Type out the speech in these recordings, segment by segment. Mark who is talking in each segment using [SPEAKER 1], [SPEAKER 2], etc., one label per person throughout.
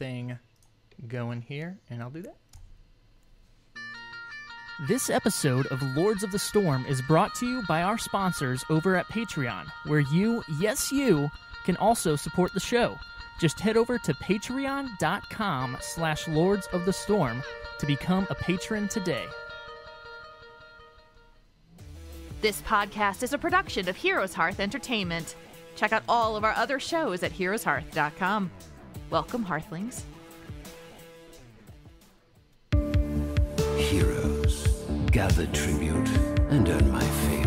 [SPEAKER 1] thing going here, and I'll do that. This episode of Lords of the Storm is brought to you by our sponsors over at Patreon, where you, yes you, can also support the show. Just head over to patreon.com/Lords of the Storm to become a patron today.
[SPEAKER 2] This podcast is a production of Heroes Hearth Entertainment. Check out all of our other shows at HeroesHearth.com. Welcome, Hearthlings.
[SPEAKER 3] Heroes, gather tribute and earn my favor.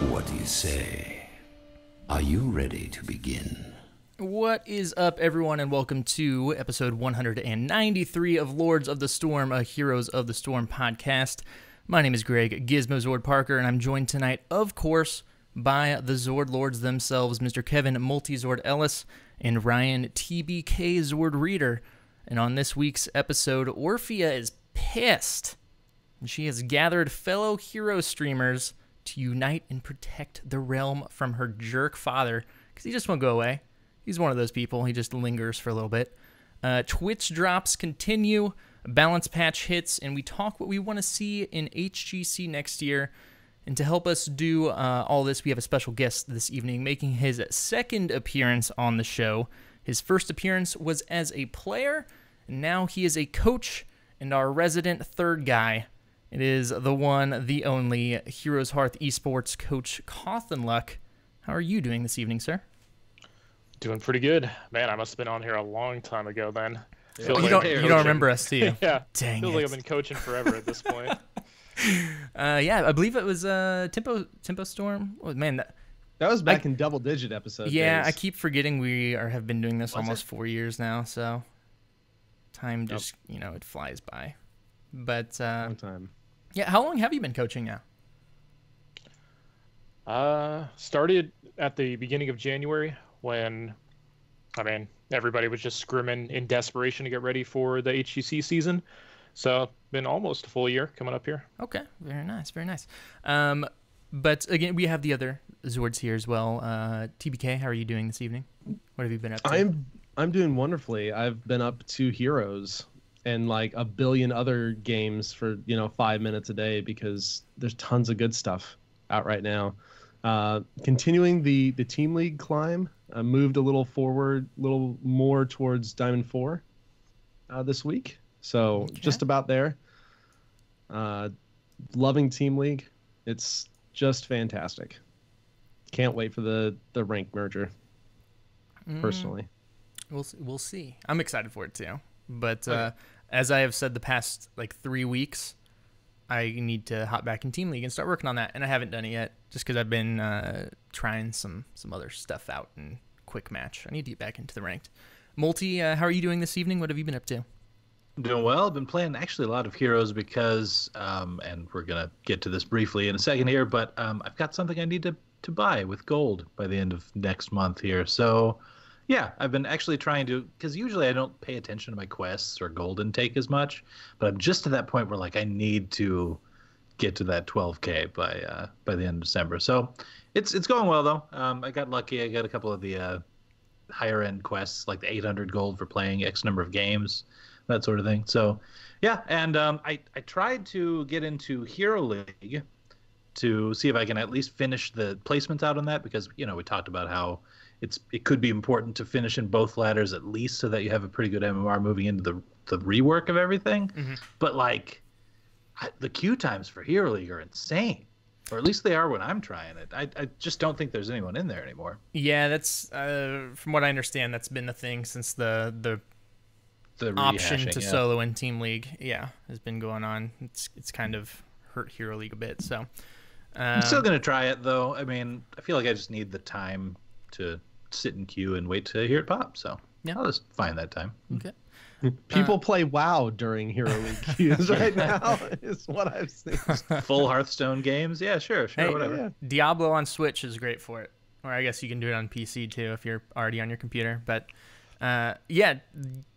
[SPEAKER 3] What do you say? Are you ready to begin?
[SPEAKER 1] What is up, everyone, and welcome to episode 193 of Lords of the Storm, a Heroes of the Storm podcast. My name is Greg Gizmozord Parker, and I'm joined tonight, of course, by the Zord Lords themselves, Mr. Kevin Multizord Ellis and Ryan TBKZord Reader. And on this week's episode, Orphea is pissed. And she has gathered fellow hero streamers to unite and protect the realm from her jerk father, because he just won't go away. He's one of those people. He just lingers for a little bit. Twitch drops continue, balance patch hits, and we talk what we want to see in HGC next year. And to help us do all this, we have a special guest this evening, making his second appearance on the show. His first appearance was as a player, and now he is a coach and our resident third guy. It is the one, the only, Heroes Hearth Esports coach, CauthonLuck. How are you doing this evening, sir?
[SPEAKER 4] Doing pretty good. Man, I must have been on here a long time ago then.
[SPEAKER 1] Yeah. You don't remember us, do you?
[SPEAKER 4] Yeah.
[SPEAKER 1] Dang
[SPEAKER 4] Feels
[SPEAKER 1] it.
[SPEAKER 4] like I've been coaching forever at this point.
[SPEAKER 1] Yeah, I believe it was Tempo Storm. Oh, man, that
[SPEAKER 5] was back in double-digit episodes.
[SPEAKER 1] Yeah,
[SPEAKER 5] days.
[SPEAKER 1] I keep forgetting we have been doing this almost 4 years now, so time just, it flies by. But
[SPEAKER 5] long time.
[SPEAKER 1] Yeah, how long have you been coaching now?
[SPEAKER 4] Started at the beginning of January when, everybody was just scrimming in desperation to get ready for the HGC season. So, been almost a full year coming up here.
[SPEAKER 1] Okay, very nice, very nice. But again, we have the other Zords here as well. TBK, how are you doing this evening? What have you been up to?
[SPEAKER 5] I'm doing wonderfully. I've been up to Heroes and like a billion other games for 5 minutes a day because there's tons of good stuff out right now. Continuing the team league climb, I moved a little forward, a little more towards Diamond 4 this week. So just about there. Loving team league. It's just fantastic. Can't wait for the rank merger. Personally,
[SPEAKER 1] we'll see. I'm excited for it too. But as I have said the past 3 weeks, I need to hop back in Team League and start working on that, and I haven't done it yet, just because I've been trying some other stuff out in quick match. I need to get back into the ranked. Multi, how are you doing this evening? What have you been up to?
[SPEAKER 6] I'm doing well. I've been playing actually a lot of Heroes because, and we're gonna get to this briefly in a second here, but I've got something I need to buy with gold by the end of next month here. So yeah, I've been actually trying to, because usually I don't pay attention to my quests or gold intake as much, but I'm just to that point where I need to get to that 12K by the end of December. So it's going well though. I got lucky. I got a couple of the higher end quests, like the 800 gold for playing X number of games, that sort of thing. So yeah, and I tried to get into Hero League to see if I can at least finish the placements out on that, because we talked about how it could be important to finish in both ladders at least, so that you have a pretty good MMR moving into the rework of everything. Mm-hmm. But the queue times for Hero League are insane, or at least they are when I'm trying it. I just don't think there's anyone in there anymore.
[SPEAKER 1] Yeah, that's from what I understand, that's been the thing since the option to solo in Team League. Yeah, has been going on. It's kind of hurt Hero League a bit. So
[SPEAKER 6] I'm still gonna try it though. I feel like I just need the time to sit in queue and wait to hear it pop. So yeah, I'll just find that time.
[SPEAKER 1] Okay.
[SPEAKER 5] People play WoW during Hero League queues right now, is what I've seen.
[SPEAKER 6] Full Hearthstone games? Yeah, sure,
[SPEAKER 1] Hey,
[SPEAKER 6] whatever.
[SPEAKER 5] Yeah.
[SPEAKER 1] Diablo on Switch is great for it. Or I guess you can do it on PC too if you're already on your computer. But yeah,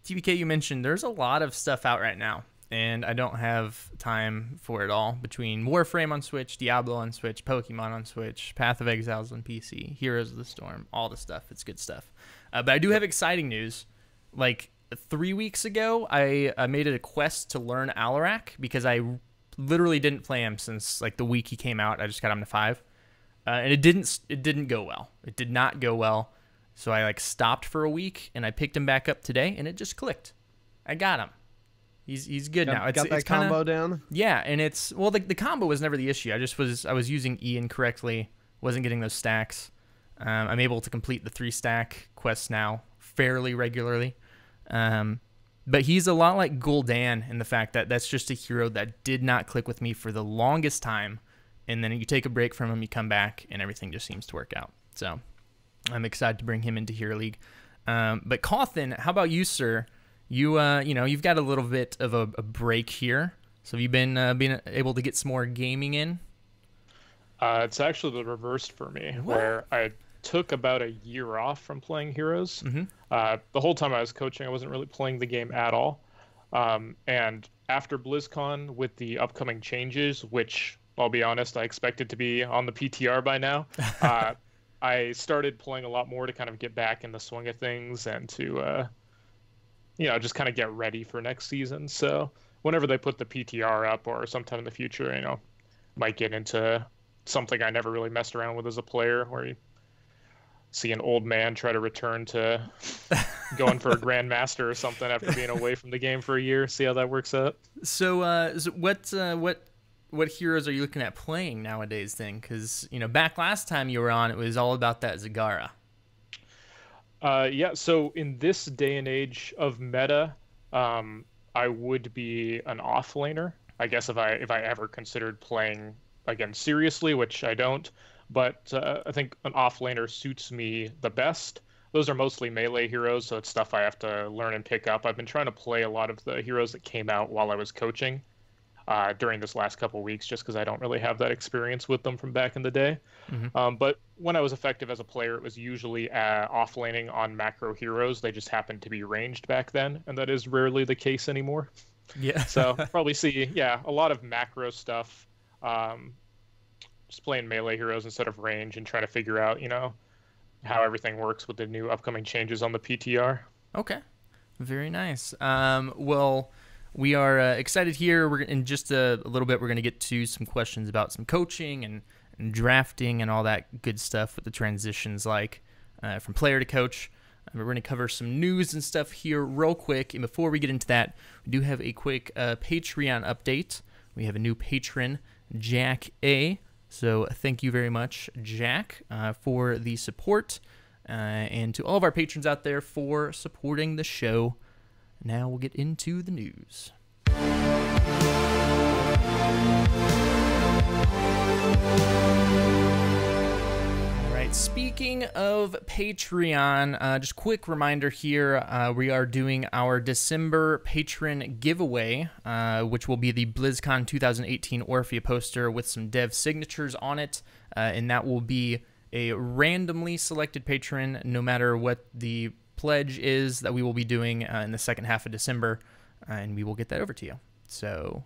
[SPEAKER 1] TBK, you mentioned there's a lot of stuff out right now, and I don't have time for it all. Between Warframe on Switch, Diablo on Switch, Pokemon on Switch, Path of Exiles on PC, Heroes of the Storm, all the stuff. It's good stuff. But I do have exciting news. Like 3 weeks ago, I made it a quest to learn Alarak because I literally didn't play him since like the week he came out. I just got him to 5, and it didn't go well. It did not go well. So I like stopped for a week, and I picked him back up today, and it just clicked. I got him. He's good now.
[SPEAKER 5] Got that combo down?
[SPEAKER 1] Yeah, and it's well the combo was never the issue. I was using E incorrectly, wasn't getting those stacks. I'm able to complete the 3-stack quests now fairly regularly. But he's a lot like Gul'dan in the fact that that's just a hero that did not click with me for the longest time, and then you take a break from him, you come back, and everything just seems to work out. So I'm excited to bring him into Hero League. But Cauthon, how about you, sir? You've got a little bit of a break here. So have you been able to get some more gaming in?
[SPEAKER 4] It's actually the reverse for me, where I took about a year off from playing Heroes.
[SPEAKER 1] Mm-hmm.
[SPEAKER 4] The whole time I was coaching, I wasn't really playing the game at all. And after BlizzCon, with the upcoming changes, which I'll be honest, I expected to be on the PTR by now, I started playing a lot more to kind of get back in the swing of things and to, just kind of get ready for next season. So whenever they put the PTR up or sometime in the future, might get into something I never really messed around with as a player, where you see an old man try to return to going for a Grandmaster or something after being away from the game for a year. See how that works out.
[SPEAKER 1] So, what heroes are you looking at playing nowadays then? Because back last time you were on, it was all about that Zagara.
[SPEAKER 4] Yeah. So in this day and age of meta, I would be an offlaner. I guess if I ever considered playing again seriously, which I don't. But I think an offlaner suits me the best. Those are mostly melee heroes, so it's stuff I have to learn and pick up. I've been trying to play a lot of the heroes that came out while I was coaching during this last couple of weeks, just because I don't really have that experience with them from back in the day. Mm-hmm. But when I was effective as a player, it was usually offlaning on macro heroes. They just happened to be ranged back then, and that is rarely the case anymore.
[SPEAKER 1] Yeah.
[SPEAKER 4] So probably see, a lot of macro stuff. Just playing melee heroes instead of range and trying to figure out, how everything works with the new upcoming changes on the PTR.
[SPEAKER 1] Okay. Very nice. Well, we are excited here. In just a little bit, we're going to get to some questions about some coaching and drafting and all that good stuff with the transitions from player to coach. We're going to cover some news and stuff here real quick. And before we get into that, we do have a quick Patreon update. We have a new patron, Jack A. So thank you very much, Jack, for the support, and to all of our patrons out there for supporting the show. Now we'll get into the news. All right, speaking of Patreon, just quick reminder here, we are doing our December patron giveaway, which will be the BlizzCon 2018 Orphea poster with some dev signatures on it, and that will be a randomly selected patron, no matter what the pledge is that we will be doing in the second half of December, and we will get that over to you. So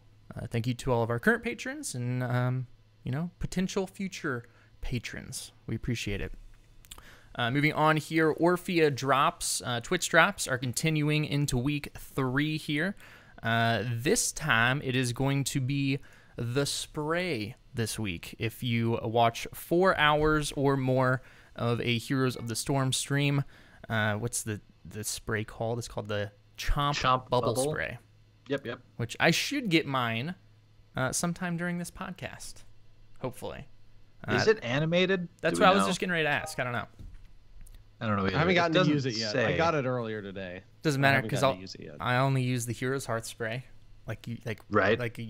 [SPEAKER 1] thank you to all of our current patrons and, potential future patrons. We appreciate it. Moving on here, Orphea drops, Twitch drops are continuing into week 3 here. This time it is going to be the spray this week. If you watch 4 hours or more of a Heroes of the Storm stream, what's the spray called? It's called the Chomp Bubble Spray.
[SPEAKER 6] Yep.
[SPEAKER 1] Which I should get mine sometime during this podcast, hopefully.
[SPEAKER 6] Is it animated?
[SPEAKER 1] That's what I was just getting ready to ask. I don't know.
[SPEAKER 6] I don't know either.
[SPEAKER 5] I haven't gotten to use it yet.
[SPEAKER 6] Say.
[SPEAKER 5] I got it earlier today.
[SPEAKER 1] Doesn't matter because I only use the Heroes Hearth spray, like you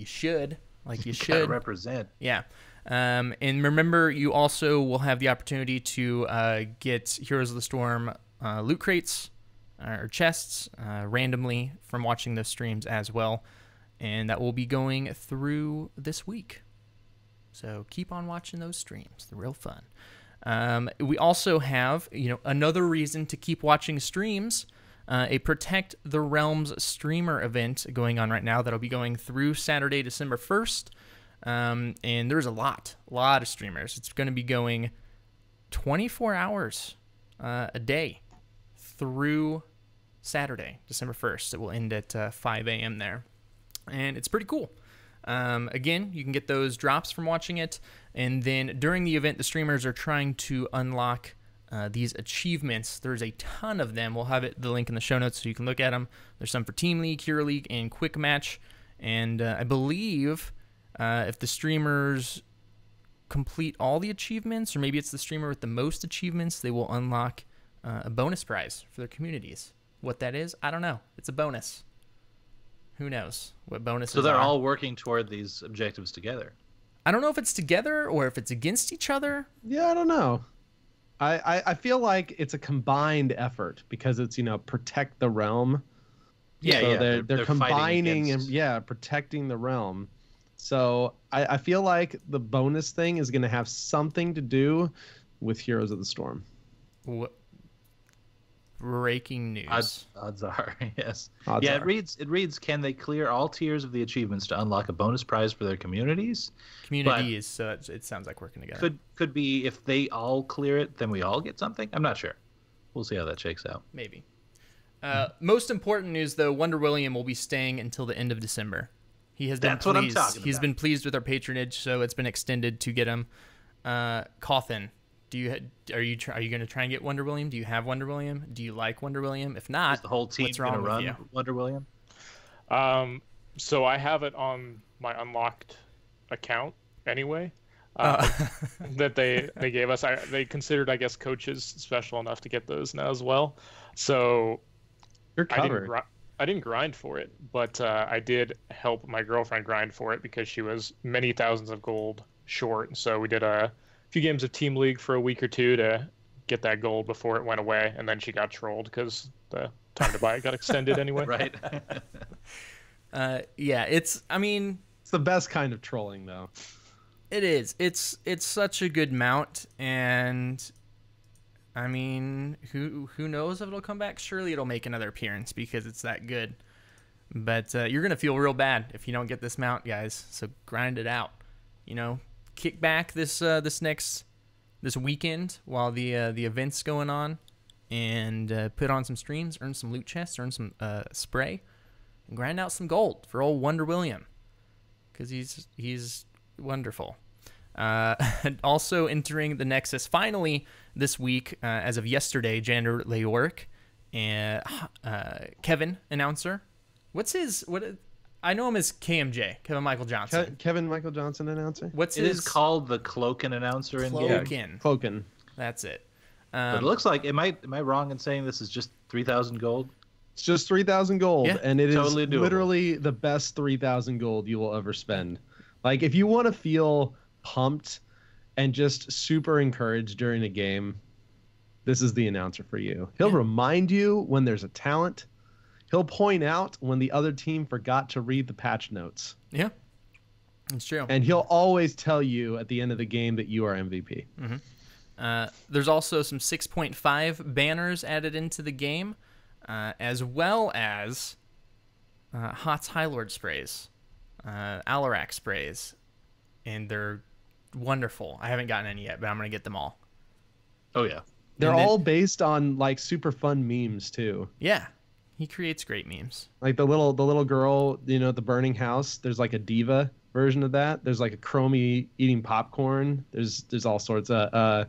[SPEAKER 1] should.
[SPEAKER 6] Gotta represent.
[SPEAKER 1] Yeah. And remember, you also will have the opportunity to get Heroes of the Storm loot crates or chests randomly from watching those streams as well. And that will be going through this week. So keep on watching those streams. They're real fun. We also have, another reason to keep watching streams, a Protect the Realms streamer event going on right now that'll be going through Saturday, December 1st. And there's a lot of streamers. It's going to be going 24 hours a day through Saturday, December 1st. It will end at 5 a.m. there. And it's pretty cool. Again, you can get those drops from watching it. And then during the event, the streamers are trying to unlock these achievements. There's a ton of them. We'll have the link in the show notes so you can look at them. There's some for Team League, Hero League, and Quick Match. And I believe if the streamers complete all the achievements, or maybe it's the streamer with the most achievements, they will unlock a bonus prize for their communities. What that is, I don't know. It's a bonus. Who knows what bonuses are.
[SPEAKER 6] So they're all working toward these objectives together.
[SPEAKER 1] I don't know if it's together or if it's against each other.
[SPEAKER 5] Yeah, I don't know. I feel like it's a combined effort because it's, protect the realm.
[SPEAKER 6] Yeah,
[SPEAKER 5] so
[SPEAKER 6] yeah.
[SPEAKER 5] They're combining and protecting the realm. So I feel like the bonus thing is going to have something to do with Heroes of the Storm.
[SPEAKER 1] What? Breaking news.
[SPEAKER 6] Odds are, yes.
[SPEAKER 5] Odds are.
[SPEAKER 6] It reads, can they clear all tiers of the achievements to unlock a bonus prize for their communities?
[SPEAKER 1] Communities, so it sounds like working together.
[SPEAKER 6] Could be if they all clear it, then we all get something? I'm not sure. We'll see how that shakes out.
[SPEAKER 1] Maybe. Most important news, though, Wonder William will be staying until the end of December. He has been
[SPEAKER 6] That's
[SPEAKER 1] pleased.
[SPEAKER 6] what I'm talking about.
[SPEAKER 1] He's been pleased with our patronage, so it's been extended to get him. Cauthon, are you going to try and get Wonder William? Do you have Wonder William? Do you like Wonder William? If not,
[SPEAKER 6] is the whole team
[SPEAKER 1] what's wrong with you?
[SPEAKER 6] Wonder William?
[SPEAKER 4] So I have it on my unlocked account anyway. That they gave us. They considered, I guess, coaches special enough to get those now as well. So
[SPEAKER 5] You're covered.
[SPEAKER 4] I didn't grind for it, but I did help my girlfriend grind for it because she was many thousands of gold short. So we did a few games of Team League for a week or two to get that gold before it went away, and then she got trolled because the time to buy it got extended anyway.
[SPEAKER 6] Right.
[SPEAKER 1] It's
[SPEAKER 5] the best kind of trolling, though.
[SPEAKER 1] It is. It's such a good mount, and who knows if it'll come back? Surely it'll make another appearance because it's that good. But you're gonna feel real bad if you don't get this mount, guys. So grind it out. Kick back this weekend while the event's going on, and put on some streams, earn some loot chests, earn some spray, and grind out some gold for old Wonder William, because he's wonderful. And also entering the Nexus finally this week, as of yesterday, Jander Leoric and Kevin, announcer. I know him as KMJ, Kevin Michael Johnson.
[SPEAKER 5] Kevin Michael Johnson, announcer.
[SPEAKER 6] It is called the Cloakin announcer in game.
[SPEAKER 5] Cloakin.
[SPEAKER 1] That's it.
[SPEAKER 6] But it looks like, am I wrong in saying this is just 3,000 gold?
[SPEAKER 5] It's just 3,000 gold,
[SPEAKER 1] yeah,
[SPEAKER 5] and it
[SPEAKER 6] totally
[SPEAKER 5] is
[SPEAKER 6] doable.
[SPEAKER 5] Literally the best 3,000 gold you will ever spend. Like, if you want to feel pumped and just super encouraged during a game, this is the announcer for you. He'll remind you when there's a talent. He'll point out when the other team forgot to read the patch notes.
[SPEAKER 1] Yeah, it's true.
[SPEAKER 5] And he'll always tell you at the end of the game that you are MVP.
[SPEAKER 1] Mm-hmm. There's also some 6.5 banners added into the game, as well as HOTS High Lord sprays, Alarak sprays, and they're wonderful. I haven't gotten any yet, but I'm going to get them all.
[SPEAKER 6] Oh, yeah.
[SPEAKER 5] They're all based on, like, super fun memes, too.
[SPEAKER 1] Yeah. He creates great memes.
[SPEAKER 5] Like the little girl, the burning house. There's like a diva version of that. There's like a Chromie eating popcorn. There's all sorts of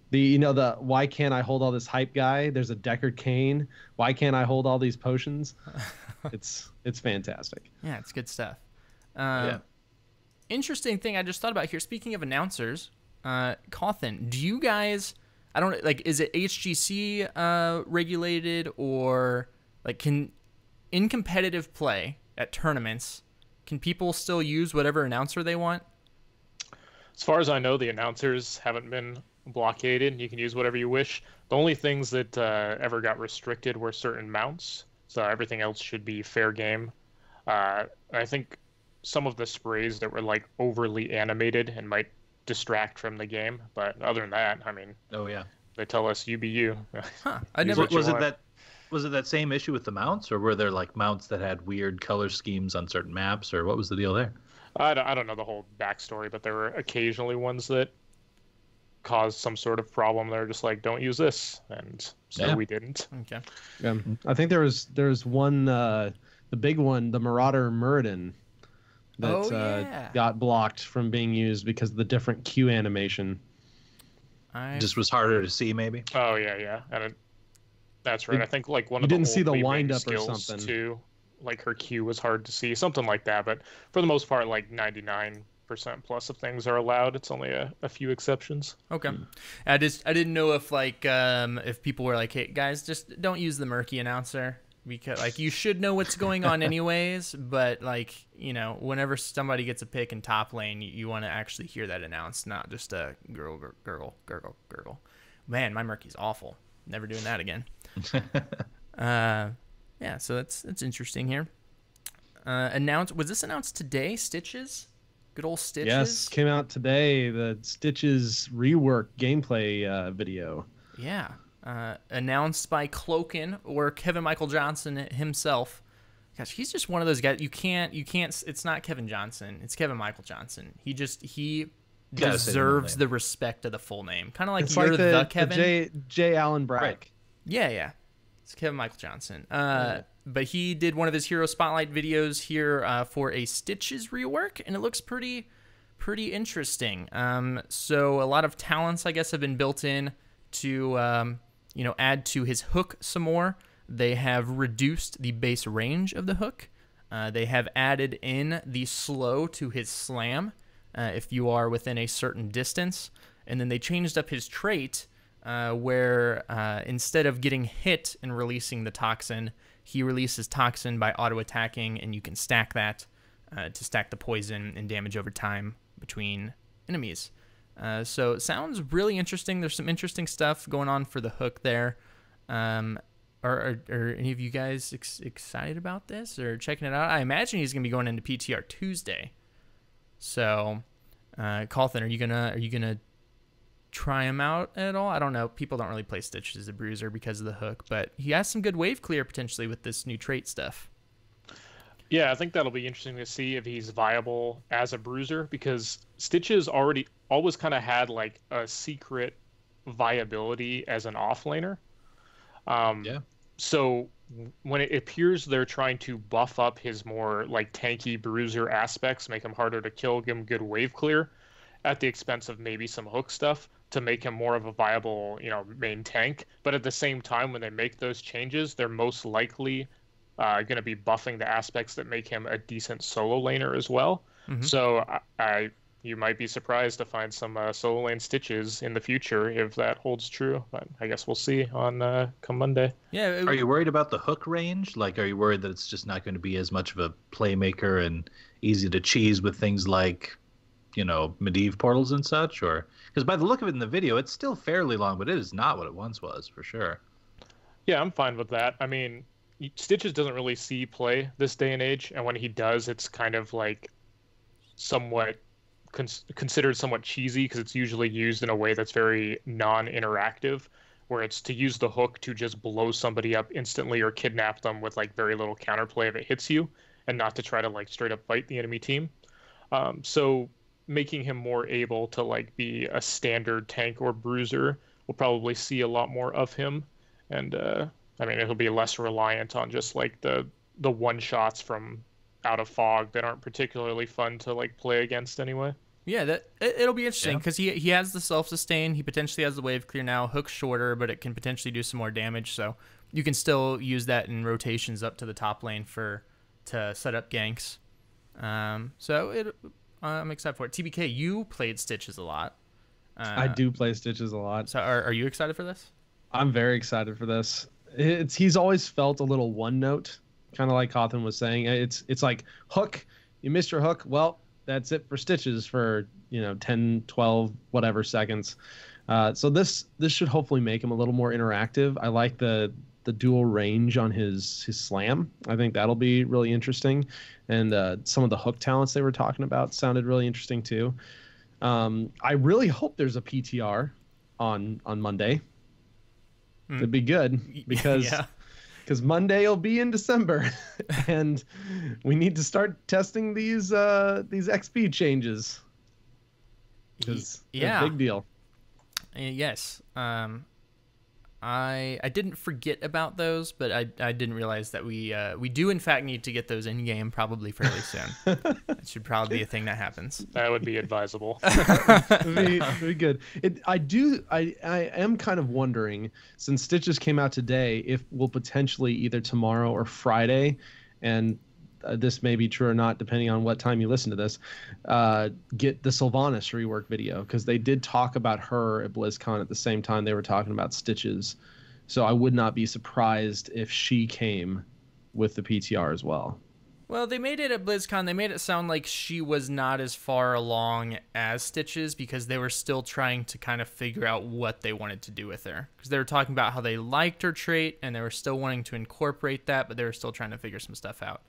[SPEAKER 5] the why can't I hold all this hype guy? There's a Deckard Kane. Why can't I hold all these potions? It's fantastic.
[SPEAKER 1] Yeah, it's good stuff.
[SPEAKER 6] Yeah.
[SPEAKER 1] Interesting thing I just thought about here. Speaking of announcers, Cauthon, do you guys? I don't like. Is it HGC regulated, or like in competitive play at tournaments, can people still use whatever announcer they want?
[SPEAKER 4] As far as I know, the announcers haven't been blockaded. You can use whatever you wish. The only things that ever got restricted were certain mounts, so everything else should be fair game. I think some of the sprays that were like overly animated and might distract from the game, but other than that, I mean,
[SPEAKER 6] Oh yeah.
[SPEAKER 4] they tell us you be you.
[SPEAKER 1] Huh.
[SPEAKER 6] Was it that same issue with the mounts, or were there like mounts that had weird color schemes on certain maps, or what was the deal there?
[SPEAKER 4] I don't know the whole backstory, but there were occasionally ones that caused some sort of problem. They're just like, don't use this, and so we didn't.
[SPEAKER 1] Okay.
[SPEAKER 5] Yeah, I think there was one, the big one, the Marauder Muradin, that got blocked from being used because of the different Q animation.
[SPEAKER 6] Just was harder to see, maybe.
[SPEAKER 4] Oh yeah, and that's right. I think like one of
[SPEAKER 5] you
[SPEAKER 4] the
[SPEAKER 5] didn't see the
[SPEAKER 4] old
[SPEAKER 5] wind up or
[SPEAKER 4] skills
[SPEAKER 5] something
[SPEAKER 4] too. Like her Q was hard to see, something like that. But for the most part, like 99% plus of things are allowed. It's only a few exceptions.
[SPEAKER 1] Okay. I didn't know if like if people were like, hey guys, just don't use the murky announcer, because like you should know what's going on anyways, but like, you know, whenever somebody gets a pick in top lane, you want to actually hear that announced, not just a gurgle. Man, my murky's awful. Never doing that again. Yeah, so that's interesting here. Was this announced today? Stitches? Good old Stitches?
[SPEAKER 5] Yes, came out today. The Stitches rework gameplay video.
[SPEAKER 1] Yeah. Announced by Cloakin, or Kevin Michael Johnson himself. Gosh, he's just one of those guys. You can't. It's not Kevin Johnson. It's Kevin Michael Johnson. He deserves the respect of the full name. Kind of like
[SPEAKER 5] it's
[SPEAKER 1] you're
[SPEAKER 5] like
[SPEAKER 1] the Kevin.
[SPEAKER 5] The J. Allen Brack.
[SPEAKER 6] Right.
[SPEAKER 1] Yeah. It's Kevin Michael Johnson. But he did one of his Hero Spotlight videos here for a Stitches rework, and it looks pretty interesting. So a lot of talents, I guess, have been built in to add to his hook some more. They have reduced the base range of the hook. They have added in the slow to his slam if you are within a certain distance. And then they changed up his trait where instead of getting hit and releasing the toxin, he releases toxin by auto-attacking, and you can stack that to stack the poison and damage over time between enemies. So it sounds really interesting. There's some interesting stuff going on for the hook there. Are any of you guys excited about this or checking it out? I imagine he's going to be going into PTR Tuesday. So, Cauthon, are you gonna try him out at all? I don't know. People don't really play Stitch as a bruiser because of the hook, but he has some good wave clear potentially with this new trait stuff.
[SPEAKER 4] Yeah, I think that'll be interesting to see if he's viable as a bruiser, because Stitches always kind of had like a secret viability as an offlaner. So when it appears they're trying to buff up his more like tanky bruiser aspects, make him harder to kill, give him good wave clear, at the expense of maybe some hook stuff to make him more of a viable, main tank. But at the same time, when they make those changes, they're most likely going to be buffing the aspects that make him a decent solo laner as well. Mm-hmm. So you might be surprised to find some solo lane Stitches in the future if that holds true. But I guess we'll see on come Monday.
[SPEAKER 1] Yeah.
[SPEAKER 6] Are you worried about the hook range? Like, are you worried that it's just not going to be as much of a playmaker and easy to cheese with things like, Medivh portals and such? Or because by the look of it in the video, it's still fairly long, but it is not what it once was for sure.
[SPEAKER 4] Yeah, I'm fine with that. I mean, Stitches doesn't really see play this day and age, and when he does, it's kind of like somewhat considered somewhat cheesy, because it's usually used in a way that's very non-interactive, where it's to use the hook to just blow somebody up instantly or kidnap them with like very little counterplay if it hits you, and not to try to like straight up fight the enemy team. So making him more able to like be a standard tank or bruiser, we'll probably see a lot more of him, and it'll be less reliant on just like the one shots from out of fog that aren't particularly fun to like play against anyway.
[SPEAKER 1] Yeah, it'll be interesting because he has the self-sustain. He potentially has the wave clear now. Hook's shorter, but it can potentially do some more damage. So you can still use that in rotations up to the top lane to set up ganks. I'm excited for it. TBK, you played Stitches a lot.
[SPEAKER 5] I do play Stitches a lot.
[SPEAKER 1] So are you excited for this?
[SPEAKER 5] I'm very excited for this. He's always felt a little one note, kind of like Cauthon was saying. It's like hook. You missed your hook. Well, that's it for Stitches for 10, 12, whatever seconds. So this should hopefully make him a little more interactive. I like the dual range on his slam. I think that'll be really interesting. And some of the hook talents they were talking about sounded really interesting too. I really hope there's a PTR on Monday. It'd be good because Monday will be in December, and we need to start testing these XP changes. Because they're a big deal.
[SPEAKER 1] Yes. I didn't forget about those, but I didn't realize that we do in fact need to get those in game probably fairly soon. It should probably be a thing that happens.
[SPEAKER 4] That would be advisable.
[SPEAKER 5] It'd be good. I am kind of wondering, since Stitches came out today, if we'll potentially either tomorrow or Friday, and this may be true or not depending on what time you listen to this, get the Sylvanas rework video, because they did talk about her at BlizzCon at the same time they were talking about Stitches. So I would not be surprised if she came with the PTR as well.
[SPEAKER 1] Well, they made it at BlizzCon. They made it sound like she was not as far along as Stitches because they were still trying to kind of figure out what they wanted to do with her. Because they were talking about how they liked her trait and they were still wanting to incorporate that, but they were still trying to figure some stuff out.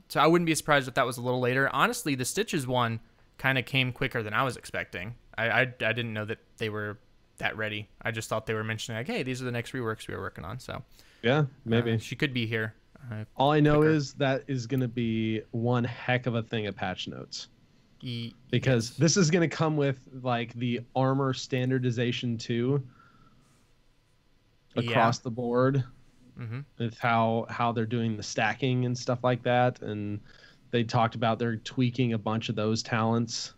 [SPEAKER 1] So I wouldn't be surprised if that was a little later. Honestly, the Stitches one kind of came quicker than I was expecting. I didn't know that they were that ready. I just thought they were mentioning like, hey, these are the next reworks we were working on. So
[SPEAKER 5] yeah, maybe
[SPEAKER 1] she could be here.
[SPEAKER 5] All I know is that is going to be one heck of a thing of patch notes. Because this is going to come with like the armor standardization too across the board. With how they're doing the stacking and stuff like that. And they talked about they're tweaking a bunch of those talents.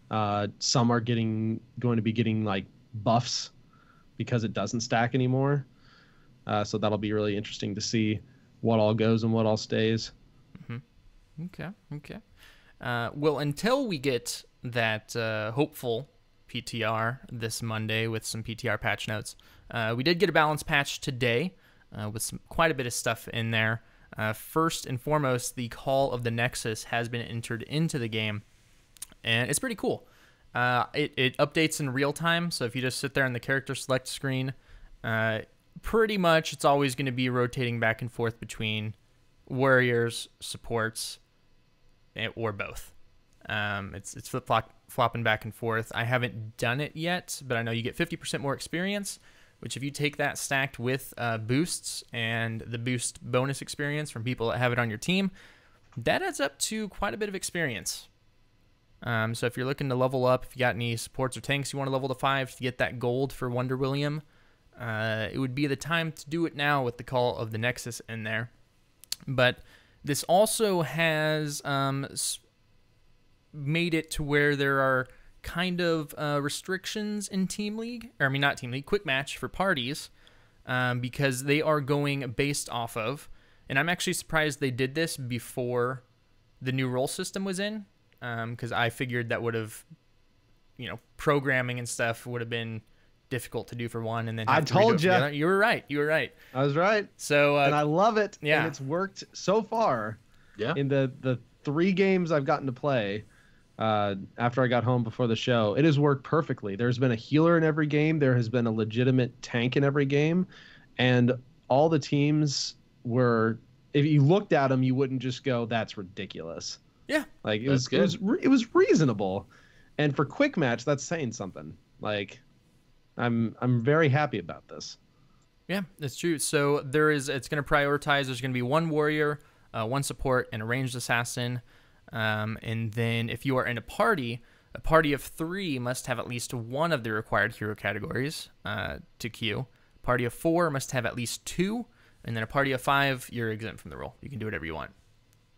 [SPEAKER 5] Some are going to be getting like buffs because it doesn't stack anymore. So that'll be really interesting to see what all goes and what all stays.
[SPEAKER 1] Okay. Well, until we get that hopeful PTR this Monday with some PTR patch notes, we did get a balance patch today. With quite a bit of stuff in there. First and foremost, the Call of the Nexus has been entered into the game, and it's pretty cool. It updates in real time, so if you just sit there in the character select screen, pretty much it's always going to be rotating back and forth between warriors, supports, or both. It's flip-flopping back and forth. I haven't done it yet, but I know you get 50% more experience, which if you take that stacked with boosts and the boost bonus experience from people that have it on your team, that adds up to quite a bit of experience. So if you're looking to level up, if you got any supports or tanks you want to level to 5 to get that gold for Wonder William, it would be the time to do it now with the Call of the Nexus in there. But this also has made it to where there are kind of restrictions in Team League, or I mean not Team League, Quick Match for parties, because they are going based off of, and I'm actually surprised they did this before the new role system was in, because I figured that would have, programming and stuff would have been difficult to do for one, and then
[SPEAKER 5] I told you.
[SPEAKER 1] You were right.
[SPEAKER 5] I was right.
[SPEAKER 1] So
[SPEAKER 5] and I love it.
[SPEAKER 1] Yeah,
[SPEAKER 5] and it's worked so far.
[SPEAKER 6] Yeah.
[SPEAKER 5] In the 3 games I've gotten to play. After I got home before the show, it has worked perfectly. There's been a healer in every game. There has been a legitimate tank in every game. And all the teams were, if you looked at them, you wouldn't just go, that's ridiculous.
[SPEAKER 1] Yeah.
[SPEAKER 5] Like it was reasonable. And for Quick Match, that's saying something. Like I'm very happy about this.
[SPEAKER 1] Yeah, that's true. So it's going to prioritize, there's going to be 1 warrior, 1 support, and a ranged assassin. And then if you are in a party of 3 must have at least 1 of the required hero categories to queue. A party of 4 must have at least 2, and then a party of 5, you're exempt from the rule. You can do whatever you want.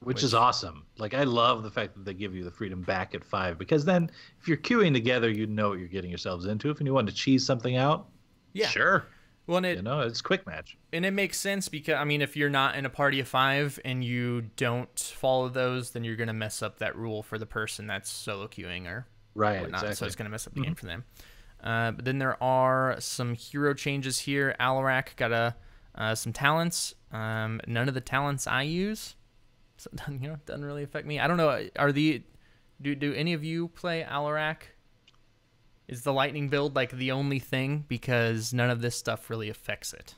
[SPEAKER 6] Which is awesome. Like, I love the fact that they give you the freedom back at 5, because then if you're queuing together, you know what you're getting yourselves into. If you want to cheese something out, sure.
[SPEAKER 1] Well,
[SPEAKER 6] it's Quick Match.
[SPEAKER 1] And it makes sense because, I mean, if you're not in a party of 5 and you don't follow those, then you're going to mess up that rule for the person that's solo queuing or whatnot.
[SPEAKER 6] Exactly.
[SPEAKER 1] So it's going to mess up the game for them. But then there are some hero changes here. Alarak got some talents. None of the talents I use. So, it doesn't really affect me. I don't know. Do any of you play Alarak? Is the lightning build like the only thing, because none of this stuff really affects it?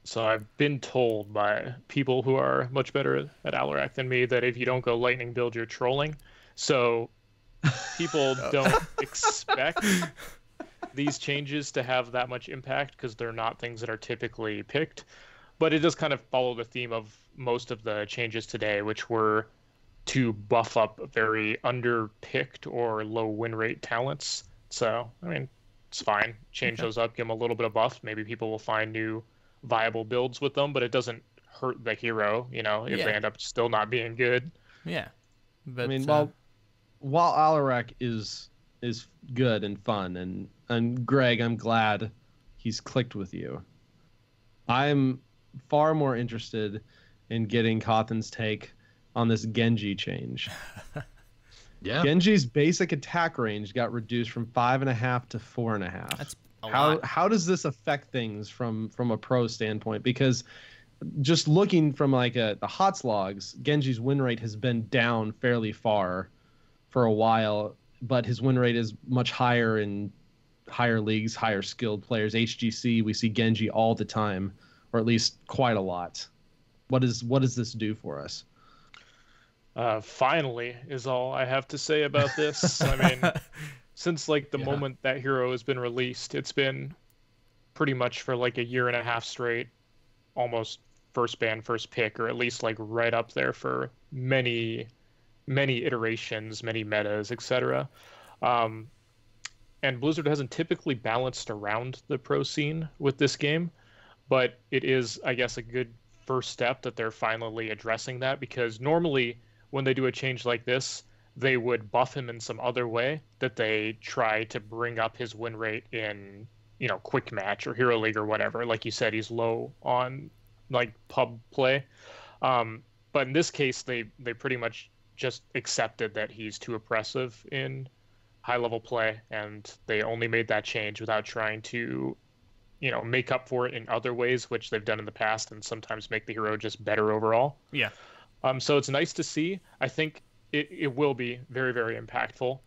[SPEAKER 4] So I've been told by people who are much better at Alarak than me that if you don't go lightning build, you're trolling. So people don't expect these changes to have that much impact because they're not things that are typically picked. But it does kind of follow the theme of most of the changes today, which were to buff up very underpicked or low win rate talents. So, I mean, it's fine. Change those up, give them a little bit of buff. Maybe people will find new viable builds with them, but it doesn't hurt the hero, if they end up still not being good.
[SPEAKER 1] Yeah. But
[SPEAKER 5] I mean, while Alarak is good and fun, and Greg, I'm glad he's clicked with you. I'm far more interested in getting Cauthon's take on this Genji change.
[SPEAKER 6] Yeah.
[SPEAKER 5] Genji's basic attack range got reduced from 5.5 to 4.5.
[SPEAKER 1] That's a lot.
[SPEAKER 5] How does this affect things from a pro standpoint? Because just looking from like the HOTS logs, Genji's win rate has been down fairly far for a while, but his win rate is much higher in higher leagues, higher skilled players. HGC, we see Genji all the time, or at least quite a lot. What does this do for us?
[SPEAKER 4] Finally is all I have to say about this. I mean, since like the moment that hero has been released, it's been pretty much for like a year and a half straight, almost first ban, first pick, or at least like right up there for many iterations, many metas, etc. And Blizzard hasn't typically balanced around the pro scene with this game, but it is, I guess, a good first step that they're finally addressing that, because normally when they do a change like this, they would buff him in some other way that they try to bring up his win rate in, quick match or hero league or whatever. Like you said, he's low on like pub play. But in this case, they pretty much just accepted that he's too oppressive in high level play, and they only made that change without trying to, make up for it in other ways, which they've done in the past, and sometimes make the hero just better overall.
[SPEAKER 1] Yeah.
[SPEAKER 4] So it's nice to see. I think it will be very, very impactful.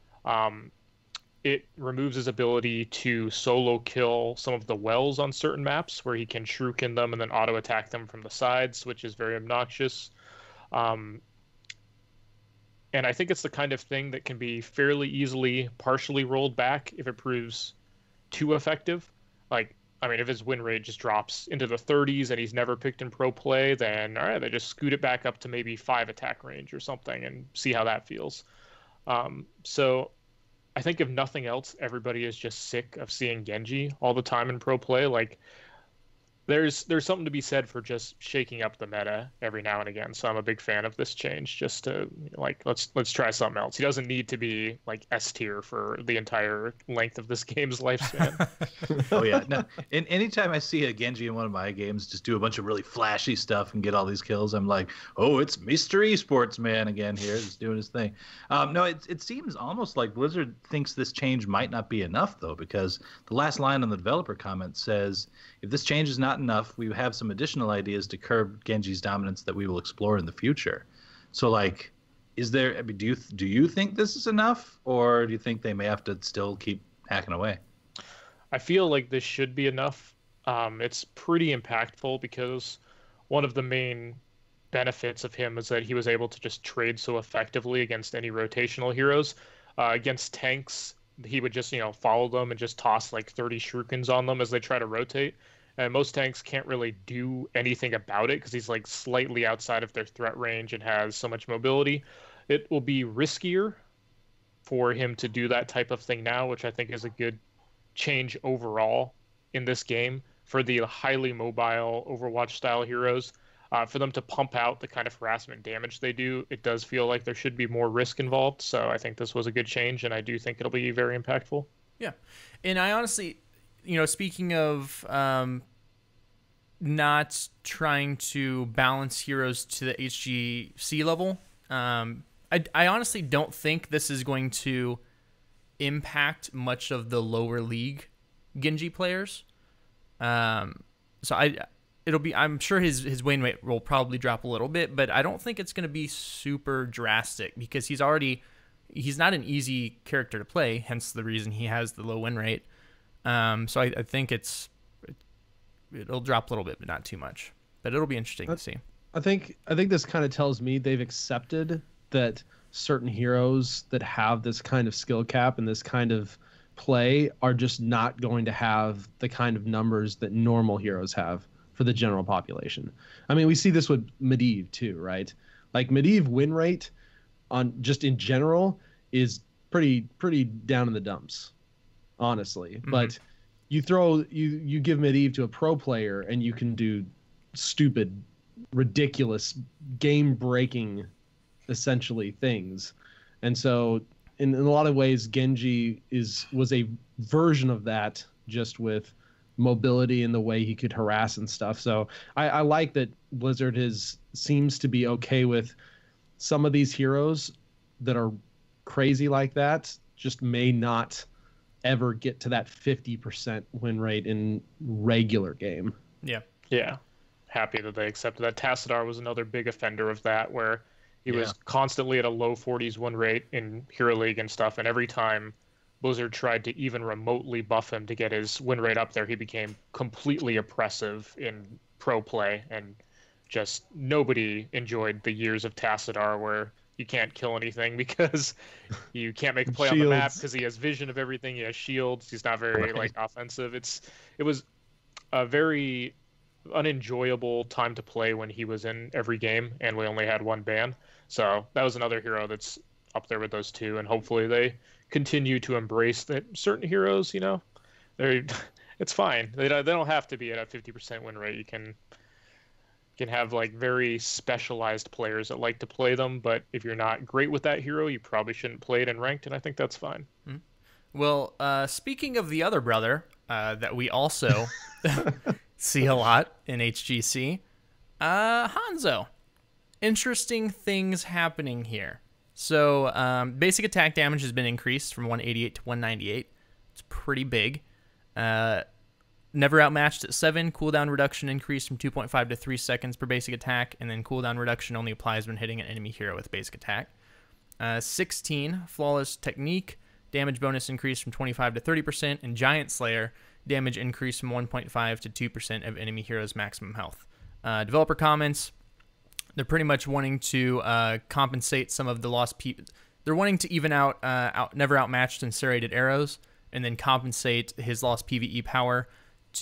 [SPEAKER 4] It removes his ability to solo kill some of the wells on certain maps where he can shuriken them and then auto attack them from the sides, which is very obnoxious. And I think it's the kind of thing that can be fairly easily partially rolled back if it proves too effective. Like, I mean, if his win rate just drops into the 30s and he's never picked in pro play, then all right, they just scoot it back up to maybe 5 attack range or something and see how that feels. So I think if nothing else, everybody is just sick of seeing Genji all the time in pro play. Like, there's something to be said for just shaking up the meta every now and again. So I'm a big fan of this change, just to like, let's try something else. He doesn't need to be like S tier for the entire length of this game's lifespan.
[SPEAKER 6] Oh yeah. No, anytime I see a Genji in one of my games just do a bunch of really flashy stuff and get all these kills, I'm like, oh, it's Mr. Esports man again here, just doing his thing. No, it seems almost like Blizzard thinks this change might not be enough though, because the last line on the developer comment says, if this change is not enough, we have some additional ideas to curb Genji's dominance that we will explore in the future. So, like, is there? I mean, do you think this is enough, or do you think they may have to still keep hacking away?
[SPEAKER 4] I feel like this should be enough. It's pretty impactful because one of the main benefits of him is that he was able to just trade so effectively against any rotational heroes. Against tanks, he would just follow them and just toss like 30 shurikens on them as they try to rotate. And most tanks can't really do anything about it because he's like slightly outside of their threat range and has so much mobility. It will be riskier for him to do that type of thing now, which I think is a good change overall in this game for the highly mobile Overwatch style heroes. For them to pump out the kind of harassment damage they do, it does feel like there should be more risk involved. So I think this was a good change, and I do think it'll be very impactful.
[SPEAKER 1] Yeah. And I honestly, speaking of not trying to balance heroes to the HGC level, I honestly don't think this is going to impact much of the lower league Genji players. So I'm sure his win rate will probably drop a little bit, but I don't think it's going to be super drastic because he's already he's not an easy character to play, hence the reason he has the low win rate. So I think it'll drop a little bit, but not too much. But it'll be interesting to see.
[SPEAKER 5] I think this kind of tells me they've accepted that certain heroes that have this kind of skill cap and this kind of play are just not going to have the kind of numbers that normal heroes have for the general population. I mean, we see this with Medivh too, right? Like Medivh win rate on just in general is pretty down in the dumps, honestly. Mm-hmm. But you give Medivh to a pro player and you can do stupid, ridiculous, game-breaking, essentially, things. And so in a lot of ways, Genji was a version of that, just with mobility and the way he could harass and stuff. So I like that Blizzard seems to be okay with some of these heroes that are crazy like that, just may not ever get to that 50% win rate in regular game.
[SPEAKER 4] Yeah. Happy that they accepted that. Tassadar was another big offender of that, where he was constantly at a low 40s win rate in Hero League and stuff, and every time Blizzard tried to even remotely buff him to get his win rate up there, he became completely oppressive in pro play, and just nobody enjoyed the years of Tassadar where you can't kill anything because you can't make a play on the map because he has vision of everything. He has shields. He's not very offensive. It was a very unenjoyable time to play when he was in every game, and we only had one ban. So that was another hero that's up there with those two, and hopefully they continue to embrace that certain heroes, it's fine. They don't have to be at a 50% win rate. You can have like very specialized players that like to play them, but if you're not great with that hero, you probably shouldn't play it in ranked, and I think that's fine.
[SPEAKER 1] Well, speaking of the other brother that we also see a lot in HGC, Hanzo. Interesting things happening here. So basic attack damage has been increased from 188 to 198. It's pretty big. Never outmatched at 7. Cooldown reduction increased from 2.5 to 3 seconds per basic attack, and then cooldown reduction only applies when hitting an enemy hero with basic attack. 16, flawless technique. Damage bonus increased from 25 to 30%, and Giant Slayer damage increased from 1.5 to 2% of enemy heroes' maximum health. Developer comments. They're pretty much wanting to compensate some of the lost They're wanting to even out never outmatched and serrated arrows, and then compensate his lost PvE power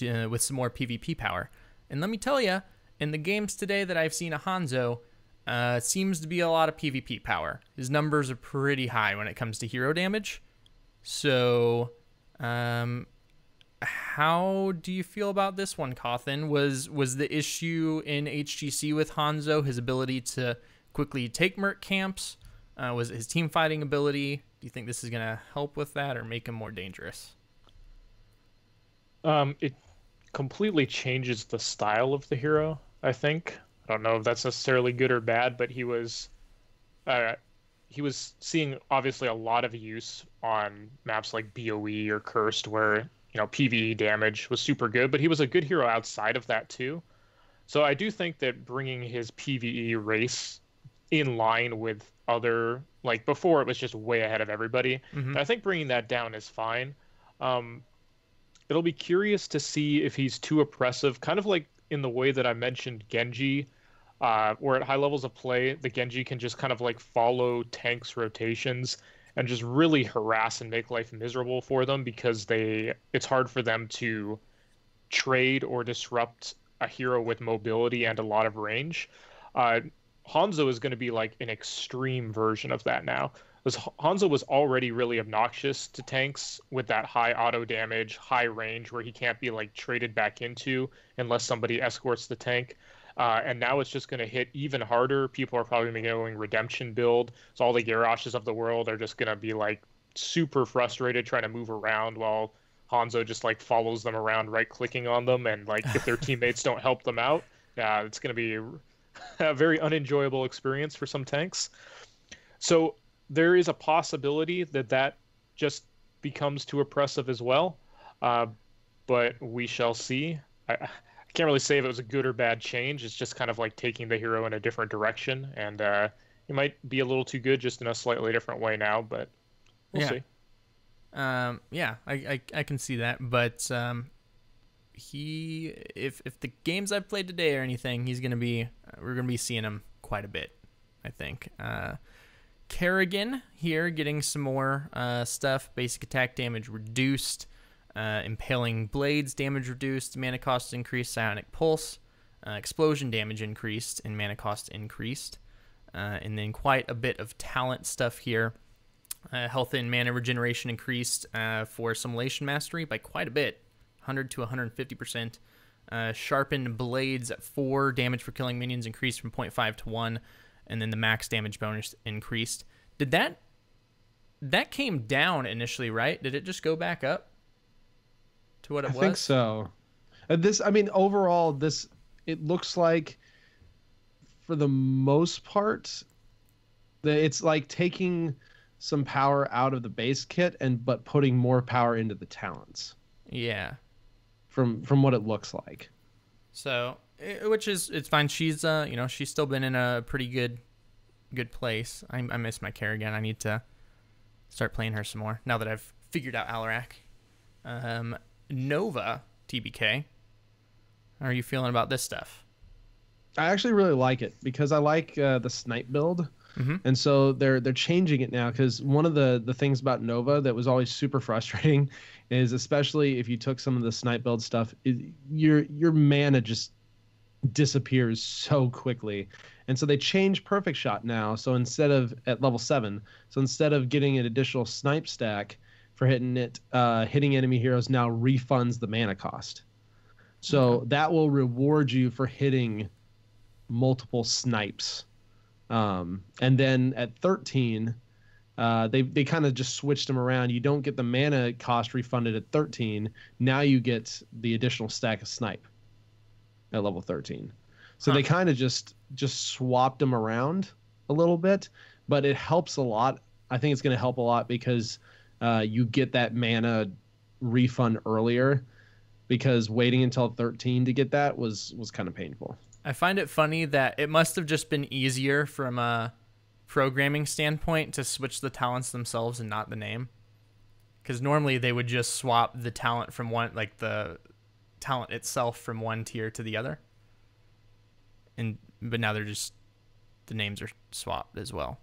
[SPEAKER 1] with some more PvP power. And let me tell you, in the games today that I've seen of Hanzo, seems to be a lot of PvP power. His numbers are pretty high when it comes to hero damage. So, how do you feel about this one, Cauthon? Was the issue in HGC with Hanzo his ability to quickly take merc camps? Was it his team fighting ability? Do you think this is going to help with that or make him more dangerous?
[SPEAKER 4] It completely changes the style of the hero, I think. I don't know if that's necessarily good or bad, but he was seeing obviously a lot of use on maps like BOE or Cursed, where PvE damage was super good, but he was a good hero outside of that too. So I do think that bringing his PvE race in line with other, like before it was just way ahead of everybody. Mm-hmm. I think bringing that down is fine. It'll be curious to see if he's too oppressive, kind of like in the way that I mentioned Genji, where at high levels of play, the Genji can just kind of like follow tanks' rotations and just really harass and make life miserable for them because it's hard for them to trade or disrupt a hero with mobility and a lot of range. Hanzo is going to be like an extreme version of that now. Because Hanzo was already really obnoxious to tanks with that high auto damage, high range, where he can't be like traded back into unless somebody escorts the tank. And now it's just going to hit even harder. People are probably going redemption build. So all the Garroshes of the world are just going to be like super frustrated trying to move around while Hanzo just like follows them around, right clicking on them. And like if their teammates don't help them out, it's going to be a very unenjoyable experience for some tanks. So there is a possibility that just becomes too oppressive as well. But we shall see. I can't really say if it was a good or bad change. It's just kind of like taking the hero in a different direction. And he might be a little too good, just in a slightly different way now. But we'll see.
[SPEAKER 1] Yeah, I can see that, but if the games I've played today or anything, we're gonna be seeing him quite a bit, I think. Kerrigan here getting some more stuff. Basic attack damage reduced, impaling blades damage reduced, mana cost increased, psionic pulse, explosion damage increased, and mana cost increased, and then quite a bit of talent stuff here. Health and mana regeneration increased for Assimilation Mastery by quite a bit, 100 to 150%. Sharpened Blades at 4, damage for killing minions increased from 0.5 to 1, and then the max damage bonus increased. Did that came down initially, right? Did it just go back up to what it was?
[SPEAKER 5] I think so. Overall, it looks like, for the most part, that it's like taking some power out of the base kit but putting more power into the talents.
[SPEAKER 1] Yeah.
[SPEAKER 5] From what it looks like.
[SPEAKER 1] So, it's fine. She's she's still been in a pretty good place. I miss my Kerrigan. I need to start playing her some more now that I've figured out Alarak. Nova TBK. How are you feeling about this stuff?
[SPEAKER 5] I actually really like it because I like the snipe build. Mm-hmm. And so they're changing it now, because one of the things about Nova that was always super frustrating is, especially if you took some of the snipe build stuff, your mana just disappears so quickly. And so they changed Perfect Shot now. So instead of at level 7, instead of getting an additional snipe stack for hitting enemy heroes, now refunds the mana cost. So that will reward you for hitting multiple snipes. And then at 13, they kind of just switched them around. You don't get the mana cost refunded at 13. Now you get the additional stack of snipe at level 13. So they kind of just swapped them around a little bit, but it helps a lot. I think it's going to help a lot because you get that mana refund earlier, because waiting until 13 to get that was kind of painful.
[SPEAKER 1] I find it funny that it must have just been easier from a programming standpoint to switch the talents themselves and not the name. Because normally they would just swap the talent from one, like the talent itself, from one tier to the other. But now the names are swapped as well,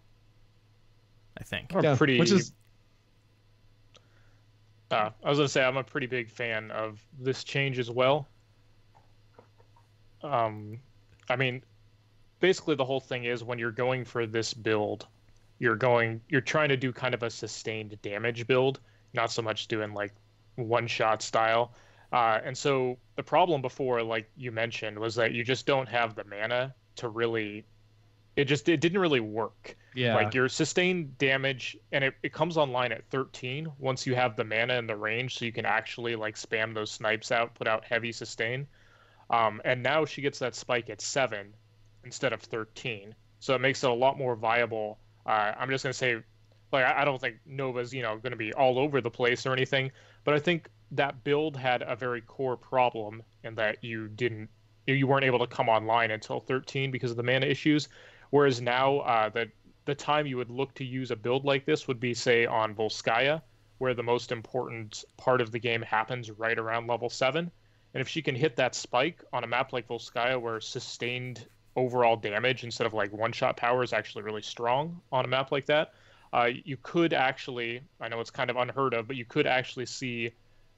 [SPEAKER 1] I think.
[SPEAKER 4] I was going to say, I'm a pretty big fan of this change as well. Basically the whole thing is, when you're going for this build, you're trying to do kind of a sustained damage build, not so much doing like one-shot style. And so the problem before, like you mentioned, was that you just don't have the mana to really, it didn't really work.
[SPEAKER 5] Yeah.
[SPEAKER 4] Like your sustained damage, and it comes online at 13 once you have the mana and the range, so you can actually like spam those snipes out, put out heavy sustain. And now she gets that spike at 7 instead of 13. So it makes it a lot more viable. I'm just going to say, like, I don't think Nova's, going to be all over the place or anything, but I think that build had a very core problem in that you weren't able to come online until 13 because of the mana issues. Whereas now, the time you would look to use a build like this would be, say, on Volskaya, where the most important part of the game happens right around level 7. And if she can hit that spike on a map like Volskaya, where sustained overall damage instead of like one-shot power is actually really strong on a map like that, you could actually, I know it's kind of unheard of, but you could actually see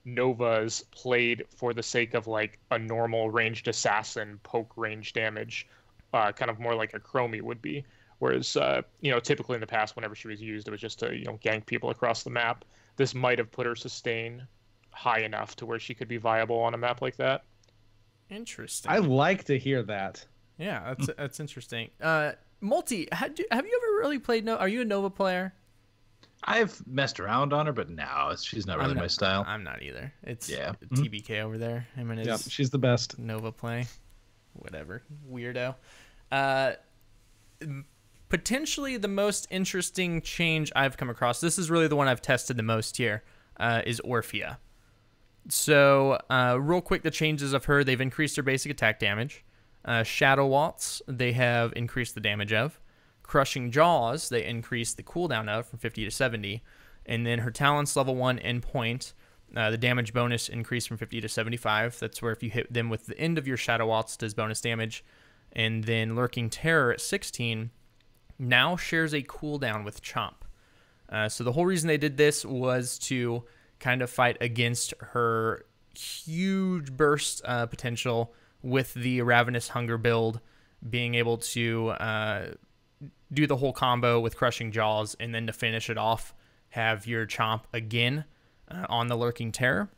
[SPEAKER 4] Novas played for the sake of like a normal ranged assassin poke range damage, kind of more like a Chromie would be. Whereas, typically in the past, whenever she was used, it was just to, gank people across the map. This might have put her sustain high enough to where she could be viable on a map like that.
[SPEAKER 1] Interesting.
[SPEAKER 5] I like to hear that.
[SPEAKER 1] Yeah, that's interesting. Multi, have you ever really played Nova? Are you a Nova player?
[SPEAKER 6] I've messed around on her, but no, she's not really my style.
[SPEAKER 1] I'm not either. It's TBK over there. I mean,
[SPEAKER 5] she's the best.
[SPEAKER 1] Nova play. Whatever. Weirdo. Potentially the most interesting change I've come across, this is really the one I've tested the most here, is Orphea. So, real quick, the changes of her, they've increased her basic attack damage. Shadow Waltz, they have increased the damage of. Crushing Jaws, they increased the cooldown of from 50 to 70. And then her talents level 1 endpoint, the damage bonus increased from 50 to 75. That's where if you hit them with the end of your Shadow Waltz, does bonus damage. And then Lurking Terror at 16 now shares a cooldown with Chomp. So the whole reason they did this was to kind of fight against her huge burst potential with the Ravenous Hunger build, being able to do the whole combo with Crushing Jaws, and then to finish it off, have your Chomp again on the Lurking Terror.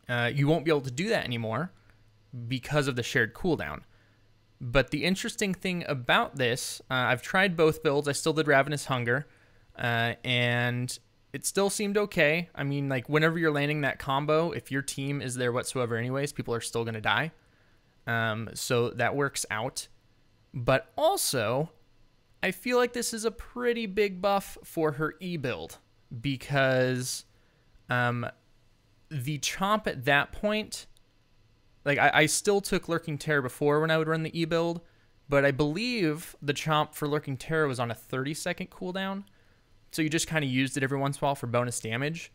[SPEAKER 1] You won't be able to do that anymore because of the shared cooldown. But the interesting thing about this, I've tried both builds. I still did Ravenous Hunger, and it still seemed okay. I mean, like, whenever you're landing that combo, if your team is there whatsoever anyways, people are still going to die. So that works out. But also, I feel like this is a pretty big buff for her E build, because the Chomp at that point, like, I still took Lurking Terror before when I would run the E build, but I believe the Chomp for Lurking Terror was on a 30-second cooldown, so you just kind of used it every once in a while for bonus damage.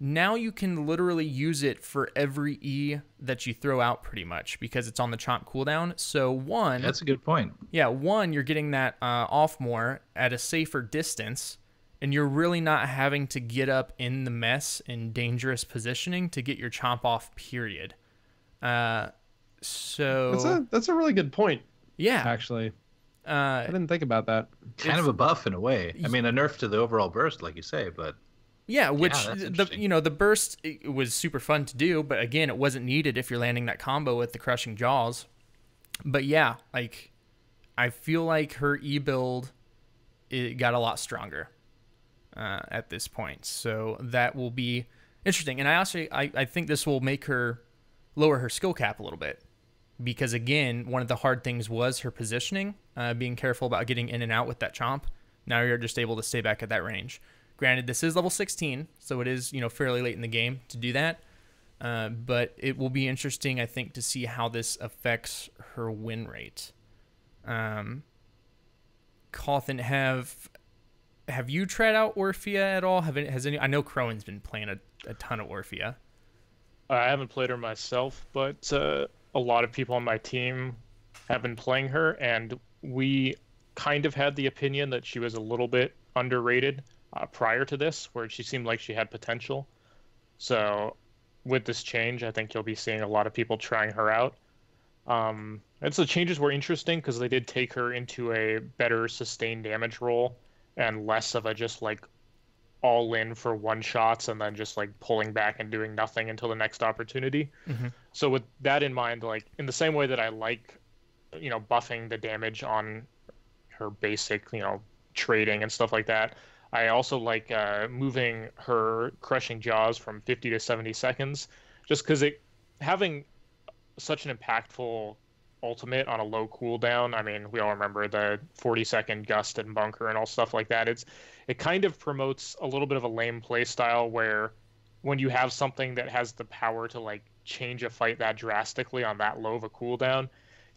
[SPEAKER 1] Now you can literally use it for every E that you throw out pretty much, because it's on the Chomp cooldown. So one...
[SPEAKER 6] That's a good point.
[SPEAKER 1] Yeah, one, you're getting that off more at a safer distance, and you're really not having to get up in the mess in dangerous positioning to get your Chomp off, period. So...
[SPEAKER 5] That's a really good point.
[SPEAKER 1] Yeah.
[SPEAKER 5] Actually. I didn't think about that.
[SPEAKER 6] Kind of a buff in a way. I mean, a nerf to the overall burst, like you say, but...
[SPEAKER 1] Yeah, which the burst, it was super fun to do, but again, it wasn't needed if you're landing that combo with the Crushing Jaws. But yeah, like, I feel like her E build, it got a lot stronger at this point, so that will be interesting. And I think this will make her lower her skill cap a little bit, because again, one of the hard things was her positioning, being careful about getting in and out with that Chomp. Now you're just able to stay back at that range. Granted, this is level 16, so it is, fairly late in the game to do that. But it will be interesting, I think, to see how this affects her win rate. Cauthon, have you tried out Orphea at all? I know Crowan's been playing a ton of Orphea.
[SPEAKER 4] I haven't played her myself, but a lot of people on my team have been playing her, and we kind of had the opinion that she was a little bit underrated prior to this, where she seemed like she had potential. So with this change, I think you'll be seeing a lot of people trying her out. And so the changes were interesting because they did take her into a better sustained damage role and less of a just like all in for one shots and then just like pulling back and doing nothing until the next opportunity. Mm-hmm. So with that in mind, like in the same way that I like, buffing the damage on her basic, trading and stuff like that, I also like moving her Crushing Jaws from 50 to 70 seconds, just because having such an impactful ultimate on a low cooldown. I mean, we all remember the 40-second Gust and Bunker and all stuff like that. It kind of promotes a little bit of a lame play style where when you have something that has the power to like change a fight that drastically on that low of a cooldown,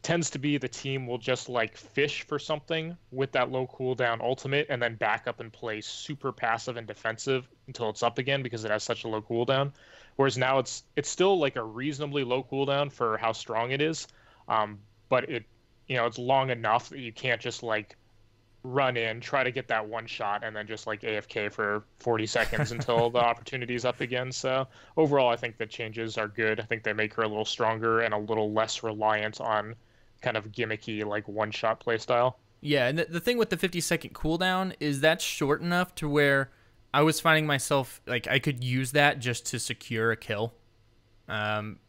[SPEAKER 4] tends to be the team will just like fish for something with that low cooldown ultimate and then back up and play super passive and defensive until it's up again because it has such a low cooldown. Whereas now it's still like a reasonably low cooldown for how strong it is, but it's long enough that you can't just like run in, try to get that one shot, and then just like AFK for 40 seconds until the opportunity's up again. So overall, I think the changes are good. I think they make her a little stronger and a little less reliant on kind of gimmicky like one-shot playstyle.
[SPEAKER 1] Yeah, and the thing with the 50-second cooldown is that's short enough to where I was finding myself like I could use that just to secure a kill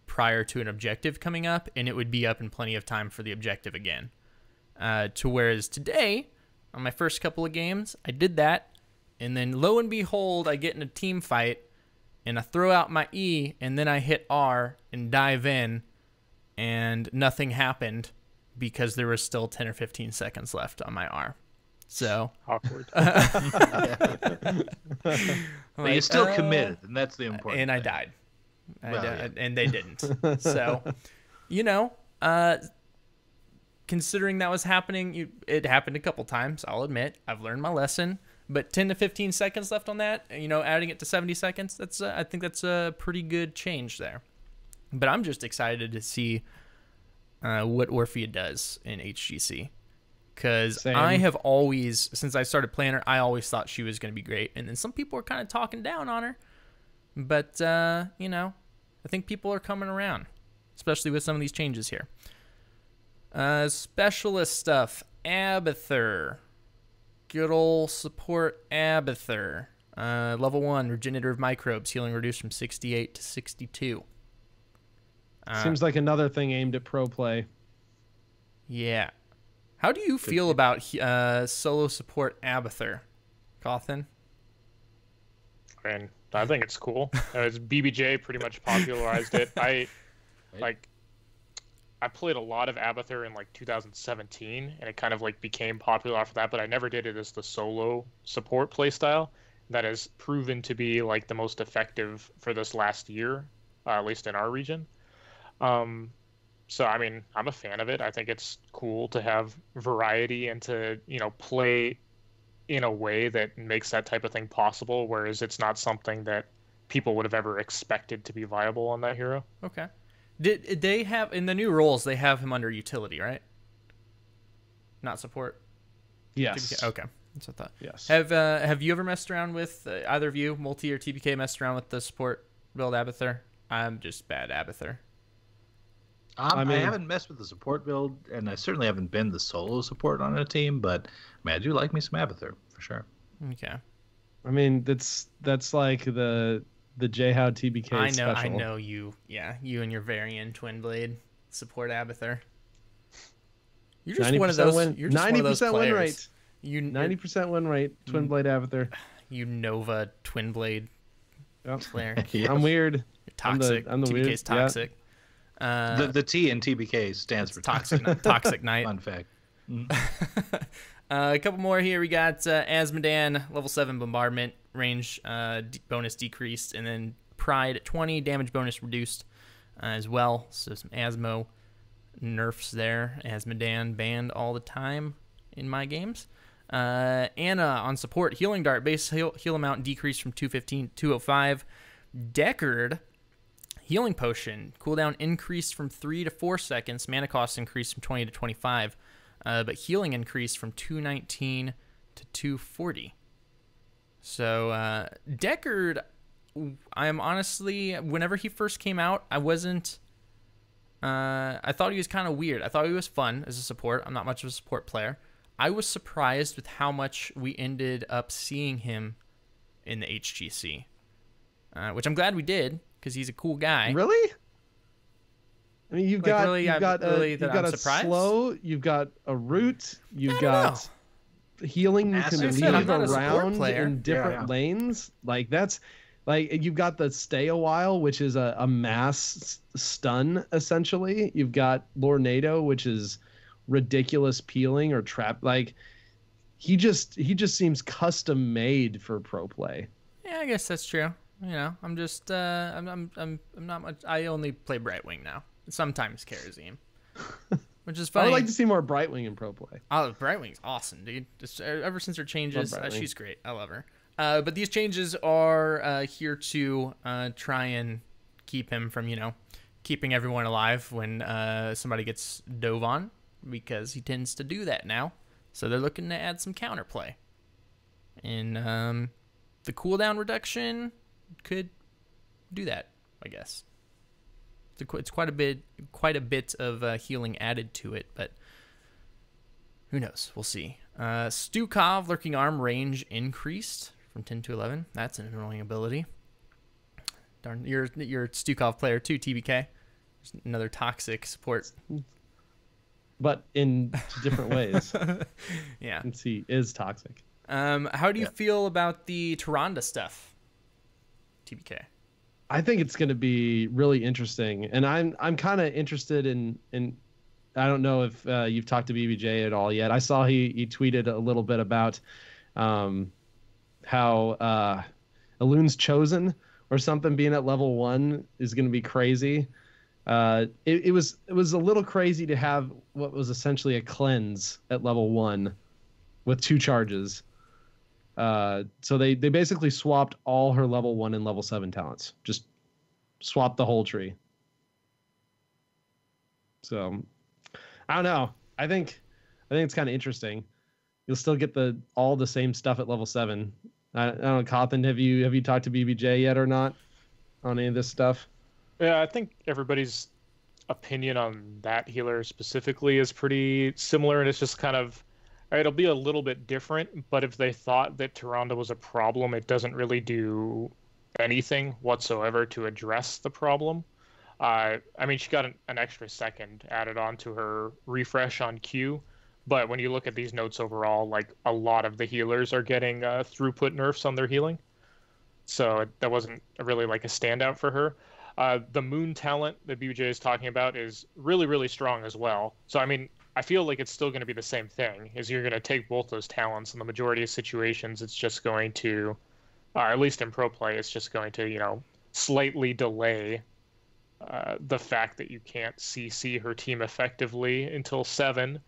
[SPEAKER 1] prior to an objective coming up, and it would be up in plenty of time for the objective again. To whereas today, on my first couple of games, I did that, and then lo and behold, I get in a team fight, and I throw out my E, and then I hit R and dive in, and nothing happened because there was still 10 or 15 seconds left on my R. So
[SPEAKER 4] awkward.
[SPEAKER 6] But you still committed, and that's the important
[SPEAKER 1] and
[SPEAKER 6] thing.
[SPEAKER 1] I died.
[SPEAKER 6] Yeah.
[SPEAKER 1] And they didn't. So, considering that was happening, it happened a couple times. I'll admit, I've learned my lesson. But 10 to 15 seconds left on that, adding it to 70 seconds, I think that's a pretty good change there. But I'm just excited to see what Orphea does in HGC. Because I have always, since I started playing her, I always thought she was going to be great. And then some people are kind of talking down on her. But, I think people are coming around, especially with some of these changes here. Specialist stuff, Abathur. Good old support Abathur. Level 1, Regenerative Microbes, healing reduced from 68 to 62.
[SPEAKER 5] Seems like another thing aimed at pro play.
[SPEAKER 1] Yeah. How do you feel about solo support Abathur, Cauthon?
[SPEAKER 4] And I think it's cool. It's BBJ pretty much popularized it. I played a lot of Abathur in like 2017, and it kind of like became popular after that. But I never did it as the solo support playstyle. That has proven to be like the most effective for this last year, at least in our region. So I mean, I'm a fan of it. I think it's cool to have variety and to play in a way that makes that type of thing possible. Whereas it's not something that people would have ever expected to be viable on that hero.
[SPEAKER 1] Okay. Did they have, in the new roles, they have him under utility, right? Not support?
[SPEAKER 5] Yes.
[SPEAKER 1] TBK? Okay. That's what I thought.
[SPEAKER 5] Yes.
[SPEAKER 1] Have you ever messed around with, either of you, Multi or TBK, messed around with the support build Abathur? I'm just bad Abathur.
[SPEAKER 6] I haven't messed with the support build, and I certainly haven't been the solo support on a team, but I do like me some Abathur, for sure.
[SPEAKER 1] Okay.
[SPEAKER 5] I mean, that's like the J-How TBK special.
[SPEAKER 1] I know you. Yeah, you and your Varian Twin Blade support Abathur. You're just one of those. You're just 90% win rate.
[SPEAKER 5] 90% win rate. Twin Blade Abathur.
[SPEAKER 1] You Nova Twin Blade player.
[SPEAKER 5] Yes. I'm weird.
[SPEAKER 1] You're toxic.
[SPEAKER 5] I'm the
[SPEAKER 1] TBK's
[SPEAKER 5] weird.
[SPEAKER 1] toxic.
[SPEAKER 5] Yeah.
[SPEAKER 6] The T in TBK stands for
[SPEAKER 1] toxic. Toxic Knight.
[SPEAKER 6] Fun fact.
[SPEAKER 1] A couple more here. We got Azmodan, level 7 bombardment, range bonus decreased, and then Pride at 20, damage bonus reduced as well. So some Asmo nerfs there. Azmodan banned all the time in my games. Anna on support, healing dart, base heal amount decreased from 215 to 205. Deckard, healing potion, cooldown increased from 3 to 4 seconds. Mana cost increased from 20 to 25. But healing increased from 219 to 240. So Deckard, I'm honestly, whenever he first came out, I thought he was kind of weird. I thought he was fun as a support. I'm not much of a support player. I was surprised with how much we ended up seeing him in the HGC, which I'm glad we did because he's a cool guy.
[SPEAKER 5] Really? I mean, you've got a
[SPEAKER 1] surprised?
[SPEAKER 5] slow, you've got a root, you've got healing you can leave around in different lanes. Like that's like you've got the stay a while, which is a mass stun essentially. You've got Lornado, which is ridiculous peeling or trap. Like he just seems custom made for pro play.
[SPEAKER 1] Yeah, I guess that's true. I'm just I'm not much. I only play Brightwing now. Sometimes Kerosene, which is funny.
[SPEAKER 5] I would like to see more Brightwing in pro play.
[SPEAKER 1] Oh, Brightwing's awesome, dude. Just ever since her changes, she's great. I love her. But these changes are here to try and keep him from, keeping everyone alive when somebody gets dove on, because he tends to do that now. So they're looking to add some counterplay. And the cooldown reduction could do that, I guess. It's quite a bit of healing added to it, but who knows? We'll see. Stukov, Lurking Arm, range increased from 10 to 11. That's an annoying ability. Darn, you're a Stukov player too, TBK. There's another toxic support.
[SPEAKER 5] But in different ways.
[SPEAKER 1] Yeah.
[SPEAKER 5] Since he is toxic.
[SPEAKER 1] How do you feel about the Tyrande stuff, TBK?
[SPEAKER 5] I think it's going to be really interesting, and I'm kind of interested in. I don't know if you've talked to BBJ at all yet. I saw he tweeted a little bit about how Elun's Chosen or something being at level 1 is going to be crazy, It was a little crazy to have what was essentially a cleanse at level 1 with 2 charges. So they basically swapped all her level 1 and level 7 talents. Just swapped the whole tree. So I don't know. I think it's kind of interesting. You'll still get all the same stuff at level 7. I don't know, Cauthon, have you talked to BBJ yet or not on any of this stuff?
[SPEAKER 4] Yeah, I think everybody's opinion on that healer specifically is pretty similar, and it's just kind of, it'll be a little bit different, but if they thought that Tyrande was a problem, it doesn't really do anything whatsoever to address the problem. I mean, she got an extra second added on to her refresh on Q, but when you look at these notes overall, like, a lot of the healers are getting throughput nerfs on their healing. So that wasn't really like a standout for her. The Moon talent that BJ is talking about is really, really strong as well. So, I mean, I feel like it's still going to be the same thing, is you're going to take both those talents. In the majority of situations, it's just going to, at least in pro play, it's just going to, slightly delay the fact that you can't CC her team effectively until 7.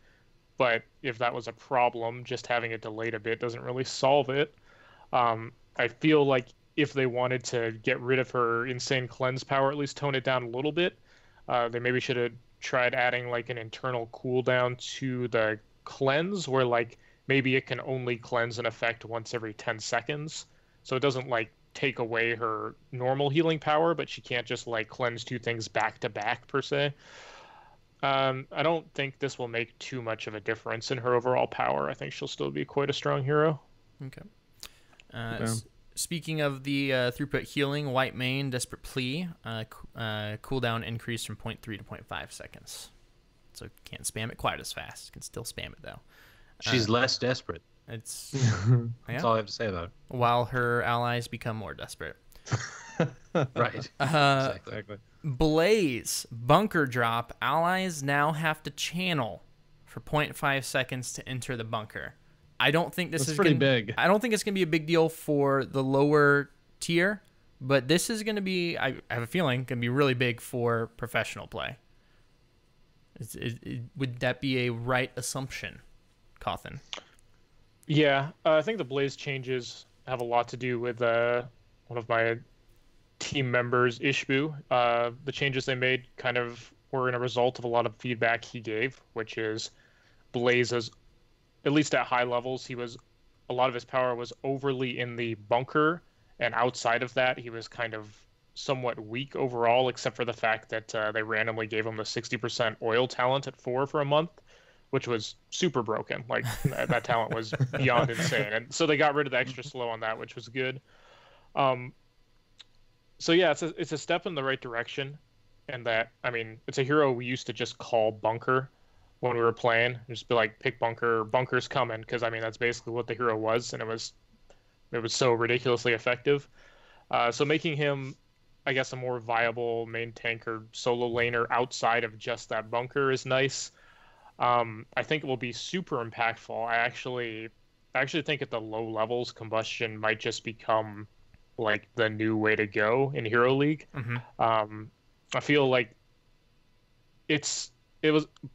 [SPEAKER 4] But if that was a problem, just having it delayed a bit doesn't really solve it. I feel like if they wanted to get rid of her insane cleanse power, at least tone it down a little bit, they maybe should have tried adding like an internal cooldown to the cleanse where like maybe it can only cleanse an effect once every 10 seconds. So it doesn't like take away her normal healing power, but she can't just like cleanse 2 things back to back per se. I don't think this will make too much of a difference in her overall power. I think she'll still be quite a strong hero.
[SPEAKER 1] Okay. Speaking of the throughput healing, White Mane, Desperate Plea, cooldown increased from 0.3 to 0.5 seconds. So can't spam it quite as fast. Can still spam it, though.
[SPEAKER 6] She's less desperate.
[SPEAKER 1] That's
[SPEAKER 6] That's all I have to say about it.
[SPEAKER 1] While her allies become more desperate.
[SPEAKER 6] Right.
[SPEAKER 5] Exactly.
[SPEAKER 1] Blaze, Bunker Drop. Allies now have to channel for 0.5 seconds to enter the bunker. I don't think this is
[SPEAKER 5] pretty big.
[SPEAKER 1] I don't think it's going to be a big deal for the lower tier, but this is going to be, I have a feeling, going to be really big for professional play. Would that be a right assumption, Cauthon?
[SPEAKER 4] Yeah, I think the Blaze changes have a lot to do with one of my team members, Ishbu. The changes they made kind of were in a result of a lot of feedback he gave, which is Blaze's, at least at high levels, a lot of his power was overly in the bunker, and outside of that, he was kind of somewhat weak overall, except for the fact that they randomly gave him the 60% oil talent at 4 for a month, which was super broken. Like, that talent was beyond insane. And so they got rid of the extra slow on that, which was good. So yeah, it's a step in the right direction. And that, I mean, it's a hero we used to just call Bunker when we were playing. Just be like, pick Bunker, Bunker's coming, because I mean that's basically what the hero was, and it was so ridiculously effective. So making him, I guess, a more viable main tank or solo laner outside of just that bunker is nice. I think it will be super impactful. I actually think at the low levels, combustion might just become like the new way to go in Hero League.
[SPEAKER 1] Mm-hmm.
[SPEAKER 4] I feel like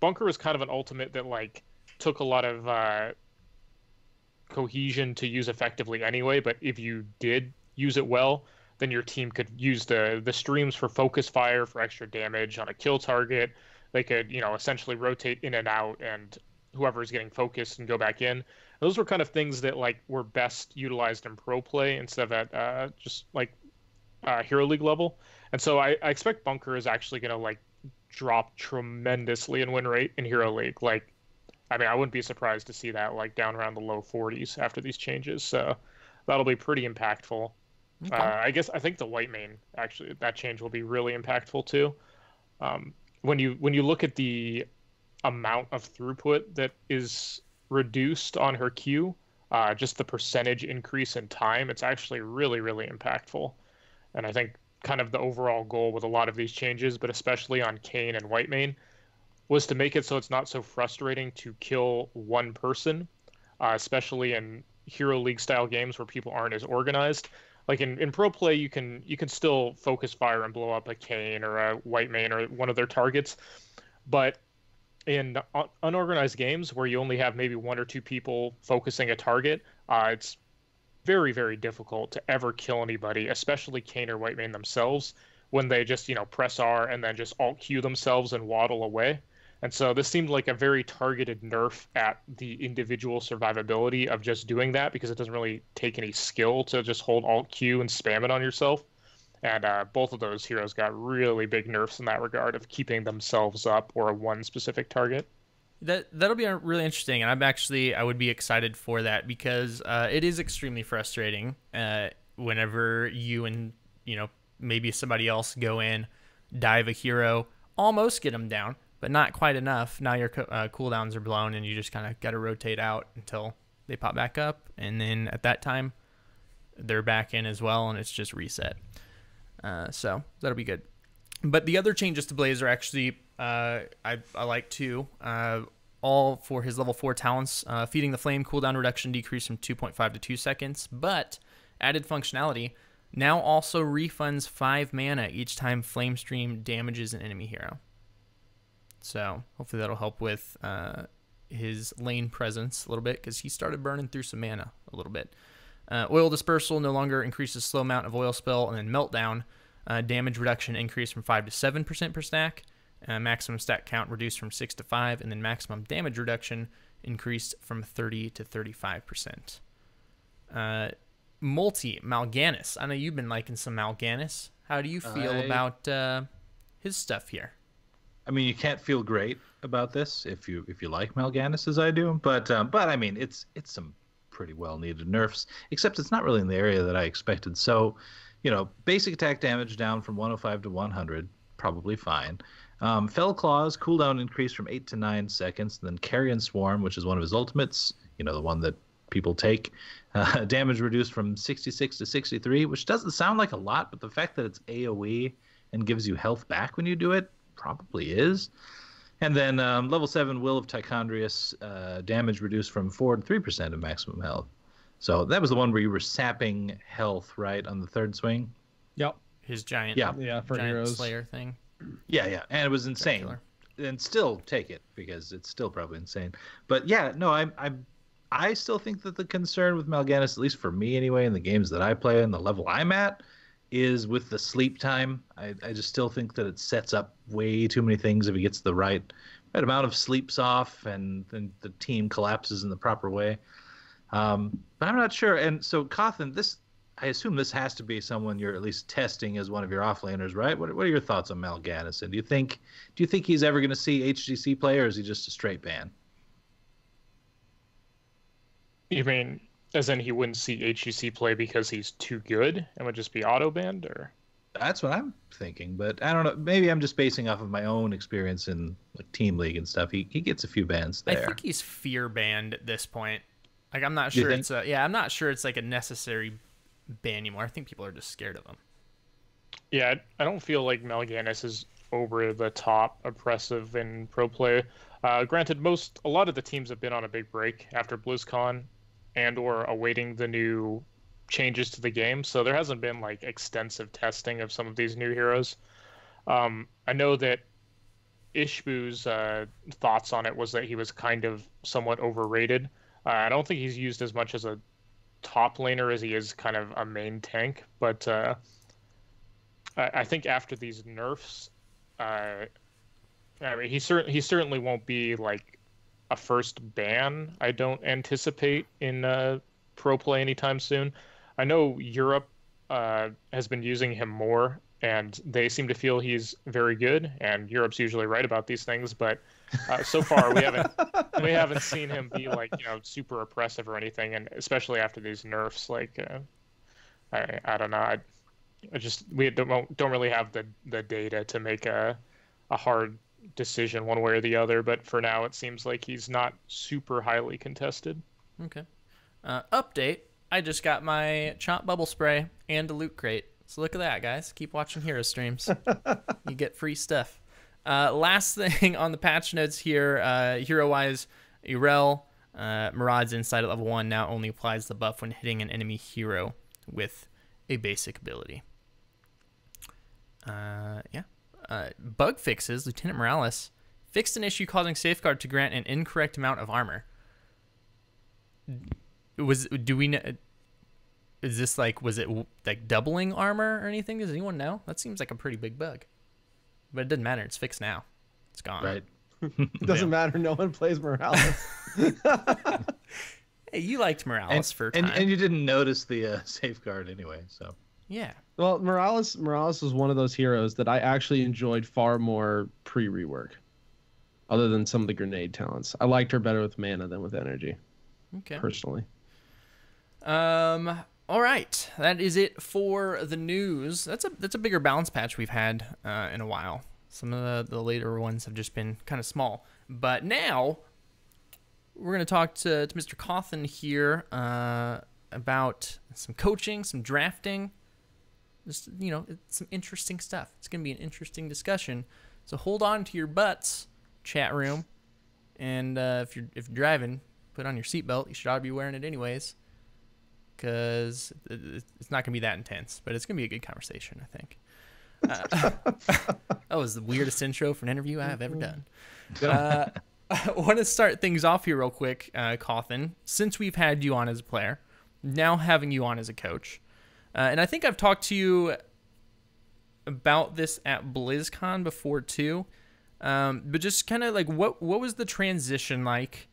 [SPEAKER 4] Bunker was kind of an ultimate that like took a lot of cohesion to use effectively anyway, but if you did use it well, then your team could use the streams for focus fire for extra damage on a kill target. They could, essentially rotate in and out, and whoever is getting focused and go back in. Those were kind of things that like were best utilized in pro play instead of at just like Hero League level. And so I expect Bunker is actually going to like drop tremendously in win rate in Hero League. Like, I mean, I wouldn't be surprised to see that like down around the low 40s after these changes. So that'll be pretty impactful. Okay. I think the White Mane, actually, that change will be really impactful too. When you look at the amount of throughput that is reduced on her Q, just the percentage increase in time, it's actually really, really impactful. And I think kind of the overall goal with a lot of these changes, but especially on Kayn and White Mane, was to make it so it's not so frustrating to kill one person, especially in Hero League style games where people aren't as organized. like in pro play, you can still focus fire and blow up a Kayn or a White Mane or one of their targets, but in unorganized games where you only have maybe one or two people focusing a target, it's very, very difficult to ever kill anybody, especially Kayn or White Mane themselves, when they just, press R and then just alt Q themselves and waddle away. And so this seemed like a very targeted nerf at the individual survivability of just doing that, because it doesn't really take any skill to just hold alt Q and spam it on yourself. And both of those heroes got really big nerfs in that regard of keeping themselves up or one specific target.
[SPEAKER 1] That'll be really interesting, and I would be excited for that, because it is extremely frustrating whenever you and maybe somebody else go in, dive a hero, almost get them down, but not quite enough. Now your cooldowns are blown, and you just kind of got to rotate out until they pop back up, and then at that time they're back in as well, and it's just reset. So that'll be good. But the other changes to Blaze are actually I like too. All for his level 4 talents. Feeding the Flame cooldown reduction decreased from 2.5 to 2 seconds, but added functionality now also refunds 5 mana each time Flame Stream damages an enemy hero. So hopefully that'll help with his lane presence a little bit, because he started burning through some mana a little bit. Oil Dispersal no longer increases slow amount of oil spell, and then Meltdown damage reduction increased from 5 to 7% per stack. Maximum stack count reduced from 6 to 5, and then maximum damage reduction increased from 30 to 35%. Mel Janis. I know you've been liking some Mel Janis. How do you feel about his stuff here?
[SPEAKER 6] I mean, you can't feel great about this if you like Mel Janis as I do, but I mean, it's some pretty well needed nerfs, except it's not really in the area that I expected. So, basic attack damage down from 105 to 100, probably fine. Fell Claws cooldown increased from 8 to 9 seconds. And then Carrion Swarm, which is one of his ultimates, the one that people take, damage reduced from 66 to 63, which doesn't sound like a lot, but the fact that it's AoE and gives you health back when you do it probably is. And then level 7 Will of Tichondrius, damage reduced from 4 to 3% of maximum health. So that was the one where you were sapping health, right, on the third swing?
[SPEAKER 5] Yep.
[SPEAKER 1] His giant,
[SPEAKER 5] for
[SPEAKER 1] giant
[SPEAKER 5] heroes
[SPEAKER 1] Slayer thing.
[SPEAKER 6] Yeah, and it was insane. And still take it, because it's still probably insane. But yeah, no, I still think that the concern with Mel Janis, at least for me anyway, in the games that I play and the level I'm at, is with the sleep time. I just still think that it sets up way too many things if he gets the right amount of sleeps off, and then the team collapses in the proper way. But I'm not sure. And so Cauthon, I assume this has to be someone you're at least testing as one of your offlaners, right? What are your thoughts on Mel Janis? And do you think he's ever going to see HGC play, or is he just a straight ban?
[SPEAKER 4] You mean as in he wouldn't see HGC play because he's too good and would just be auto banned, or?
[SPEAKER 6] That's what I'm thinking, but I don't know. Maybe I'm just basing off of my own experience in like Team League and stuff. He gets a few bans there.
[SPEAKER 1] I think he's fear banned at this point. Like, I'm not sure I'm not sure it's like a necessary ban anymore. I think people are just scared of him.
[SPEAKER 4] Yeah, I don't feel like Mel Janis is over the top oppressive in pro play. Granted, a lot of the teams have been on a big break after BlizzCon and or awaiting the new changes to the game, so there hasn't been like extensive testing of some of these new heroes. I know that Ishbu's thoughts on it was that he was kind of somewhat overrated. I don't think he's used as much as a top laner as he is kind of a main tank, but I think after these nerfs, I mean, he certainly won't be like a first ban. I don't anticipate in pro play anytime soon. I know Europe has been using him more, and they seem to feel he's very good. And Europe's usually right about these things, but so far we haven't seen him be like super oppressive or anything. And especially after these nerfs, like I don't know. We don't really have the data to make a hard decision one way or the other. But for now, it seems like he's not super highly contested.
[SPEAKER 1] Okay. Update. I just got my Chomp Bubble Spray and a loot crate. So look at that, guys. Keep watching Hero streams. You get free stuff. Last thing on the patch notes here, hero-wise, Irel, Murad's inside at level 1 now only applies the buff when hitting an enemy hero with a basic ability. Bug fixes. Lieutenant Morales fixed an issue causing Safeguard to grant an incorrect amount of armor. Was it like doubling armor or anything? Does anyone know? That seems like a pretty big bug. But it doesn't matter. It's fixed now. It's gone.
[SPEAKER 6] Right.
[SPEAKER 5] It doesn't matter. No one plays Morales.
[SPEAKER 1] Hey, you liked Morales for a time.
[SPEAKER 6] And you didn't notice the safeguard anyway, so.
[SPEAKER 1] Yeah.
[SPEAKER 5] Well, Morales was one of those heroes that I actually enjoyed far more pre-rework, other than some of the grenade talents. I liked her better with mana than with energy.
[SPEAKER 1] Okay.
[SPEAKER 5] Personally.
[SPEAKER 1] All right. That is it for the news. That's a bigger balance patch we've had in a while. Some of the later ones have just been kind of small. But now we're going to talk to Mr. Cauthon here about some coaching, some drafting. Just, it's some interesting stuff. It's going to be an interesting discussion. So hold on to your butts, chat room. And if you're driving, put on your seatbelt. You should ought to be wearing it anyways, because it's not going to be that intense. But it's going to be a good conversation, I think. That was the weirdest intro for an interview I have ever done. I want to start things off here real quick, Cauthon. Since we've had you on as a player, now having you on as a coach, and I think I've talked to you about this at BlizzCon before too, but just kind of like what was the transition like?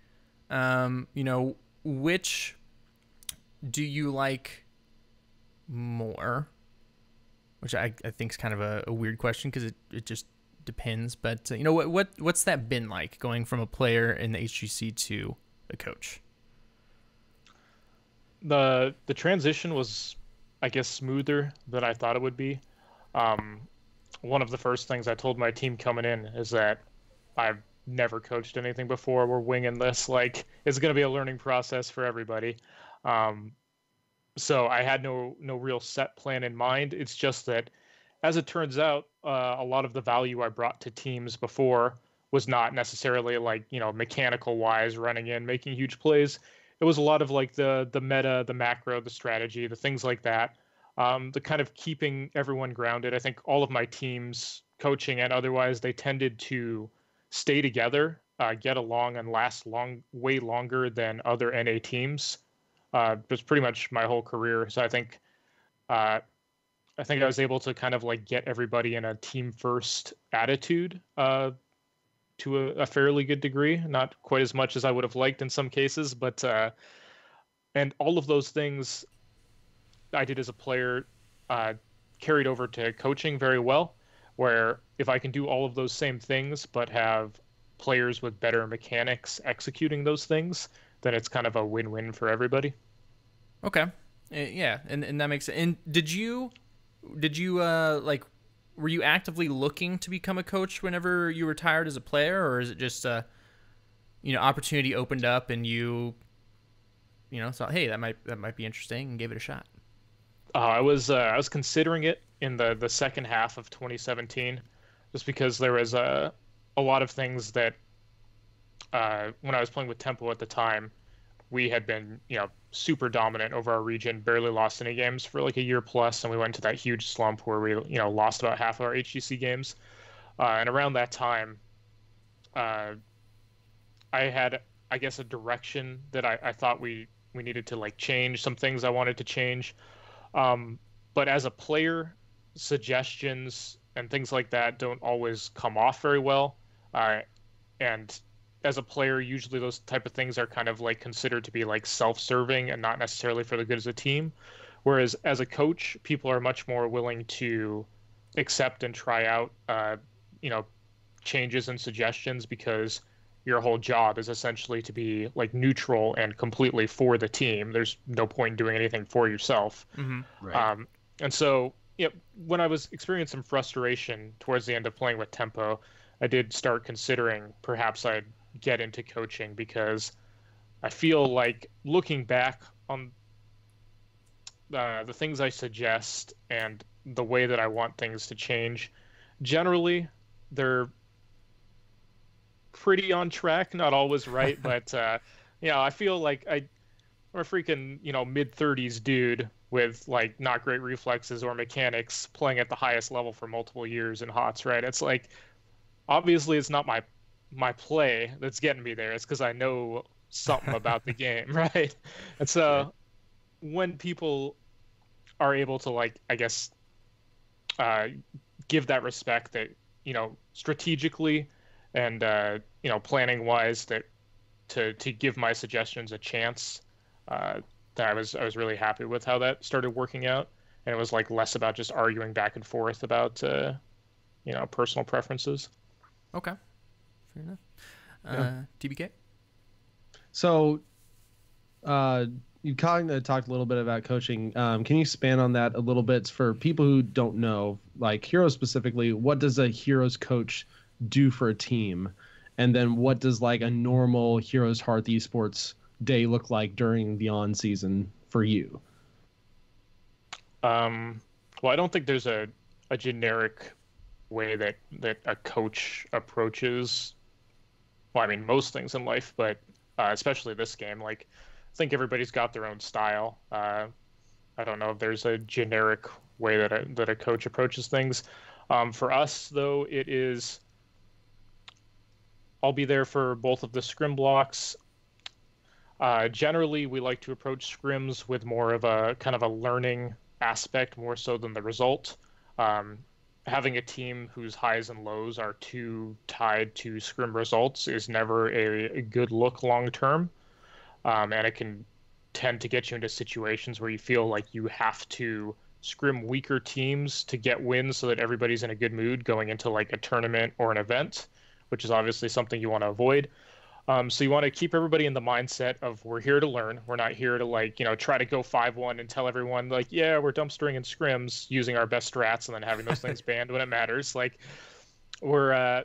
[SPEAKER 1] Which do you like more? Which I think is kind of a weird question because it just depends. But what's that been like going from a player in the HGC to a coach?
[SPEAKER 4] The transition was, I guess, smoother than I thought it would be. One of the first things I told my team coming in is that I've never coached anything before. We're winging this. Like, it's going to be a learning process for everybody. So I had no real set plan in mind. It's just that, as it turns out, a lot of the value I brought to teams before was not necessarily like, mechanical wise, running in, making huge plays. It was a lot of like the meta, the macro, the strategy, the things like that. The kind of keeping everyone grounded. I think all of my teams, coaching and otherwise, they tended to stay together, get along, and last way longer than other NA teams. Just pretty much my whole career. So I think I was able to kind of like get everybody in a team first attitude to a fairly good degree. Not quite as much as I would have liked in some cases, but and all of those things I did as a player carried over to coaching very well, where if I can do all of those same things but have players with better mechanics executing those things, then it's kind of a win-win for everybody.
[SPEAKER 1] Okay. Yeah, and that makes sense. And did you were you actively looking to become a coach whenever you retired as a player, or is it just opportunity opened up and you thought, hey, that might be interesting, and gave it a shot?
[SPEAKER 4] I was considering it in the second half of 2017, just because there was a lot of things that when I was playing with Tempo at the time, we had been, super dominant over our region, barely lost any games for like a year plus, and we went into that huge slump where we, lost about half of our HGC games. And around that time, I had, I guess, a direction that I thought we needed to like change, some things I wanted to change. But as a player, suggestions and things like that don't always come off very well. And as a player, usually those type of things are kind of like considered to be like self-serving and not necessarily for the good of the team. Whereas as a coach, people are much more willing to accept and try out, changes and suggestions, because your whole job is essentially to be like neutral and completely for the team. There's no point in doing anything for yourself.
[SPEAKER 1] Mm-hmm.
[SPEAKER 6] Right.
[SPEAKER 4] And so, when I was experiencing some frustration towards the end of playing with Tempo, I did start considering perhaps I'd get into coaching, because I feel like looking back on the things I suggest and the way that I want things to change, generally they're pretty on track, not always right, but I feel like I'm a freaking mid-30s dude with like not great reflexes or mechanics playing at the highest level for multiple years in HOTS, right? It's like obviously it's not my play that's getting me there. It's because I know something about the game, right? And so when people are able to like, I guess, give that respect that, you know, strategically and you know, planning wise, that to give my suggestions a chance, that I was really happy with how that started working out. And it was like less about just arguing back and forth about you know, personal preferences.
[SPEAKER 1] Okay, fair enough. TBK.
[SPEAKER 5] So, you kind of talked a little bit about coaching. Can you expand on that a little bit for people who don't know, like Heroes specifically? What does a Heroes coach do for a team, and then what does like a normal Heroes Hearth Esports day look like during the on season for you?
[SPEAKER 4] Well, I don't think there's a generic way that a coach approaches. Well, I mean most things in life, but especially this game. Like, I think everybody's got their own style. I don't know if there's a generic way that a coach approaches things. For us, though, it is I'll be there for both of the scrim blocks. Generally, we like to approach scrims with more of a kind of a learning aspect, more so than the result. Having a team whose highs and lows are too tied to scrim results is never a good look long term. And it can tend to get you into situations where you feel like you have to scrim weaker teams to get wins so that everybody's in a good mood going into like a tournament or an event, which is obviously something you want to avoid. So you want to keep everybody in the mindset of we're here to learn. We're not here to like, you know, try to go 5-1 and tell everyone like, yeah, we're dumpstering in scrims using our best strats and then having those things banned when it matters. Like we're,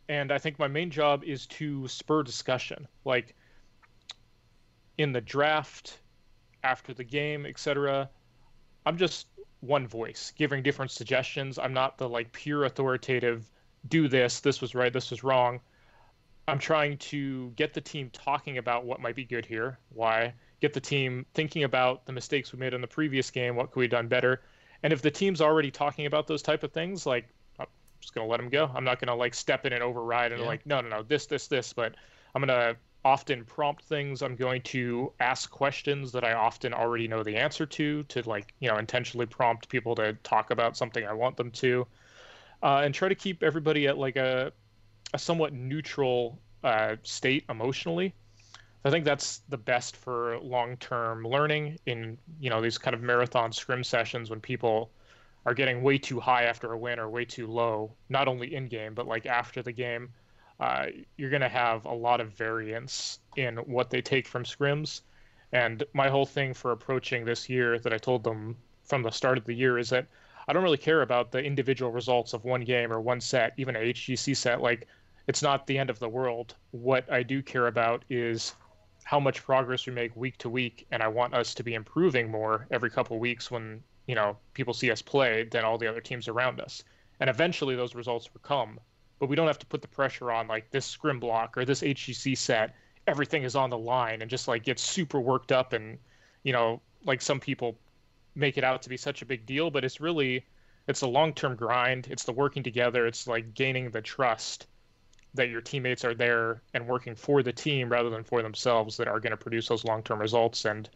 [SPEAKER 4] and I think my main job is to spur discussion. Like in the draft, after the game, etc. I'm just one voice giving different suggestions. I'm not the like pure authoritative, do this, this was right, this was wrong. I'm trying to get the team talking about what might be good here, why, get the team thinking about the mistakes we made in the previous game, what could we have done better. And if the team's already talking about those type of things, like I'm just going to let them go. I'm not going to like step in and override and like, no, this, but I'm going to often prompt things. I'm going to ask questions that I often already know the answer to like, you know, intentionally prompt people to talk about something I want them to, and try to keep everybody at like a somewhat neutral state emotionally. I think that's the best for long-term learning in, you know, these kind of marathon scrim sessions when people are getting way too high after a win or way too low, not only in game, but like after the game. You're going to have a lot of variance in what they take from scrims. And my whole thing for approaching this year that I told them from the start of the year is that I don't really care about the individual results of one game or one set, even a HGC set. Like, it's not the end of the world. What I do care about is how much progress we make week to week, and I want us to be improving more every couple of weeks when, you know, people see us play than all the other teams around us. And eventually those results will come, but we don't have to put the pressure on like this scrim block or this HGC set. Everything is on the line and just like get super worked up, and, you know, like some people make it out to be such a big deal, but it's a long-term grind. It's the working together. It's like gaining the trust that your teammates are there and working for the team rather than for themselves that are going to produce those long-term results. And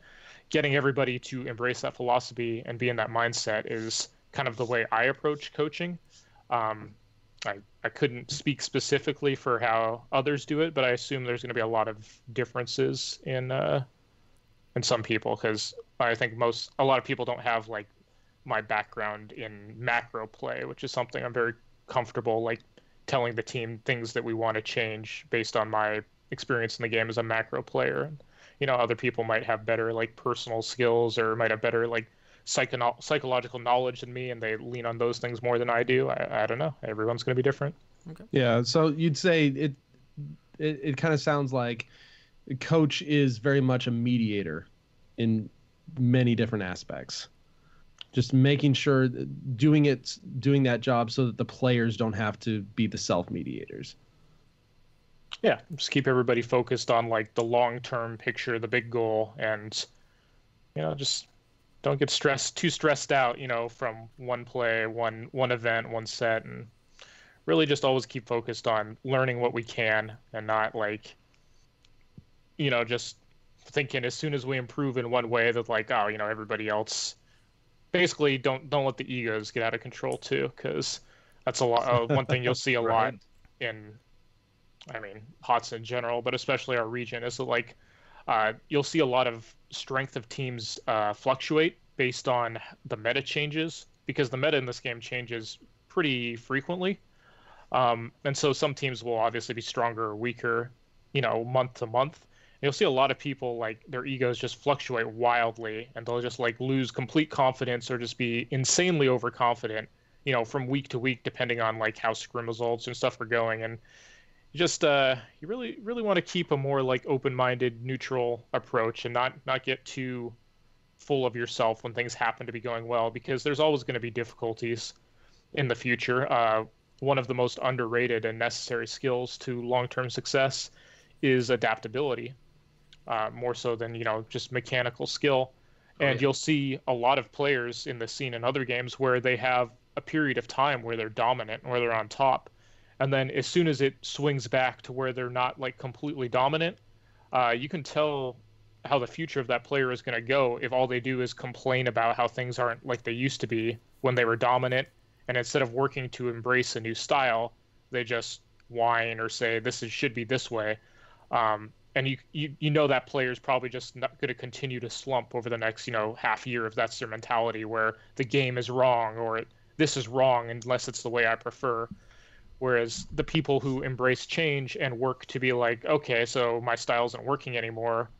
[SPEAKER 4] getting everybody to embrace that philosophy and be in that mindset is kind of the way I approach coaching. I couldn't speak specifically for how others do it, but I assume there's going to be a lot of differences in some people, because I think a lot of people don't have like my background in macro play, which is something I'm very comfortable like telling the team things that we want to change based on my experience in the game as a macro player. And, you know, other people might have better like personal skills or might have better like psychological knowledge than me, and they lean on those things more than I do. I don't know. Everyone's going to be different.
[SPEAKER 1] Okay.
[SPEAKER 5] Yeah. So you'd say it kind of sounds like a coach is very much a mediator in many different aspects. Just making sure doing that job so that the players don't have to be the self-mediators.
[SPEAKER 4] Yeah, just keep everybody focused on like the long-term picture, the big goal, and, you know, just don't get too stressed out, from one play, one event, one set, and really just always keep focused on learning what we can and not like, just thinking as soon as we improve in one way that like, oh, everybody else. Basically, don't let the egos get out of control too, because that's a lot. One thing you'll see a lot in, HOTS in general, but especially our region, is that like you'll see a lot of strength of teams fluctuate based on the meta changes, because the meta in this game changes pretty frequently. And so some teams will obviously be stronger or weaker, month to month. And you'll see a lot of people like their egos just fluctuate wildly, and they'll just like lose complete confidence or just be insanely overconfident, from week to week, depending on like how scrim results and stuff are going. And you just you really want to keep a more like open-minded, neutral approach, and not get too full of yourself when things happen to be going well, because there's always going to be difficulties in the future. One of the most underrated and necessary skills to long-term success is adaptability, more so than just mechanical skill. And you'll see a lot of players in the scene in other games where they have a period of time where they're dominant, where they're on top, and then as soon as it swings back to where they're not like completely dominant, you can tell how the future of that player is going to go if all they do is complain about how things aren't like they used to be when they were dominant, and instead of working to embrace a new style, they just whine or say should be this way. And you know that player is probably just not going to continue to slump over the next half year if that's their mentality, where the game is wrong or this is wrong unless it's the way I prefer. Whereas the people who embrace change and work to be like, okay, so my style isn't working anymore,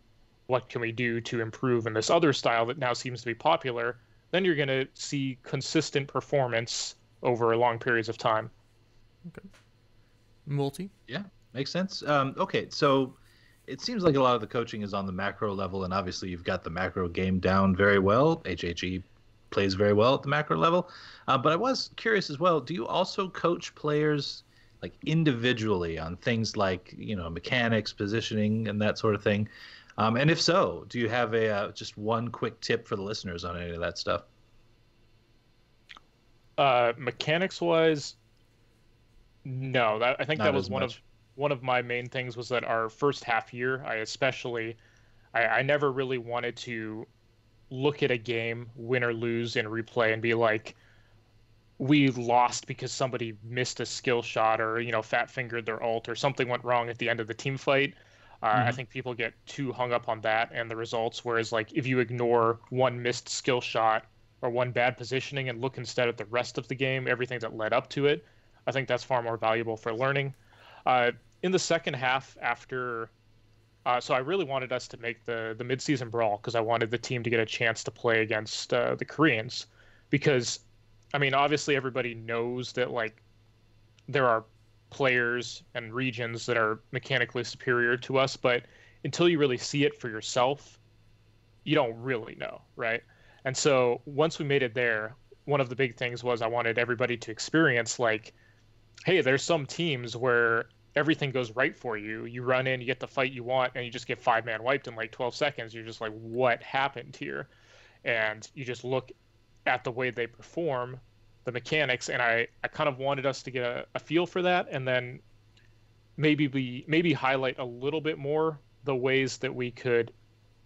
[SPEAKER 4] what can we do to improve in this other style that now seems to be popular? Then you're going to see consistent performance over long periods of time.
[SPEAKER 1] Okay. Multi?
[SPEAKER 6] Yeah, makes sense. Okay, so it seems like a lot of the coaching is on the macro level, and obviously you've got the macro game down very well. HHE plays very well at the macro level. But I was curious as well, do you also coach players like individually on things like, mechanics, positioning, and that sort of thing? And if so, do you have just one quick tip for the listeners on any of that stuff?
[SPEAKER 4] Mechanics-wise, no. I think that was one of my main things, was that our first half year, I never really wanted to look at a game, win or lose, in replay and be like, we lost because somebody missed a skill shot, or fat fingered their ult, or something went wrong at the end of the team fight. I think people get too hung up on that and the results, whereas like if you ignore one missed skill shot or one bad positioning and look instead at the rest of the game, everything that led up to it, I think that's far more valuable for learning. In the second half, after so I really wanted us to make the mid-season brawl, because I wanted the team to get a chance to play against the Koreans, because obviously everybody knows that like there are players and regions that are mechanically superior to us, but until you really see it for yourself, you don't really know, right? And so once we made it there, one of the big things was I wanted everybody to experience like, hey, there's some teams where everything goes right for you. You run in, you get the fight you want, and you just get 5-man wiped in like 12 seconds. You're just like, what happened here? And you just look at the way they perform, the mechanics, and I kind of wanted us to get a feel for that, and then maybe highlight a little bit more the ways that we could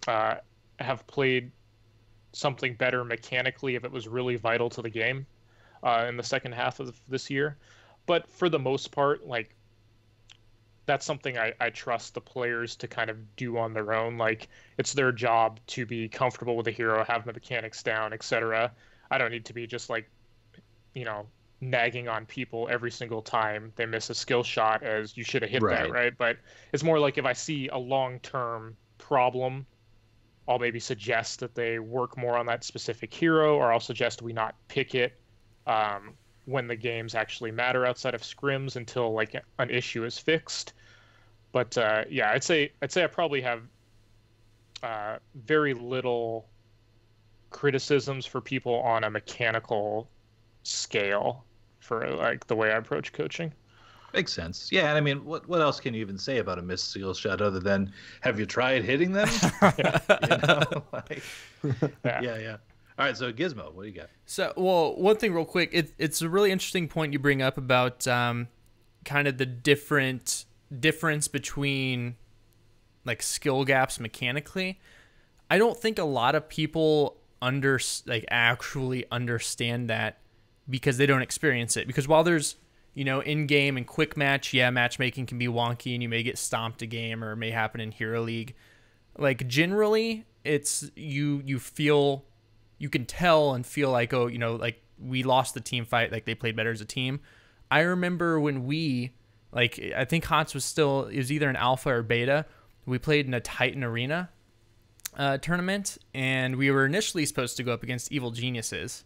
[SPEAKER 4] have played something better mechanically if it was really vital to the game in the second half of this year. But for the most part, like, that's something I trust the players to kind of do on their own. Like, it's their job to be comfortable with the hero, have the mechanics down, etc. I don't need to be just like, nagging on people every single time they miss a skill shot as you should have hit that, right? But it's more like if I see a long-term problem, I'll maybe suggest that they work more on that specific hero, or I'll suggest we not pick it when the games actually matter outside of scrims until like an issue is fixed. But yeah, I'd say I probably have very little criticisms for people on a mechanical scale for like the way I approach coaching.
[SPEAKER 6] Makes sense. Yeah, and what else can you even say about a missed skill shot other than have you tried hitting them?
[SPEAKER 4] Yeah.
[SPEAKER 6] Yeah. All right, so Gizmo, what do you got?
[SPEAKER 1] So, well, one thing real quick, it's a really interesting point you bring up about kind of the difference between like skill gaps mechanically. I don't think a lot of people actually understand that because they don't experience it. Because while there's, in game and quick match, matchmaking can be wonky and you may get stomped a game, or it may happen in Hero League. Like generally, it's you feel, you can tell and feel like, oh, like we lost the team fight, like they played better as a team. I remember when I think Hans was either an alpha or beta. We played in a Titan Arena tournament, and we were initially supposed to go up against Evil Geniuses.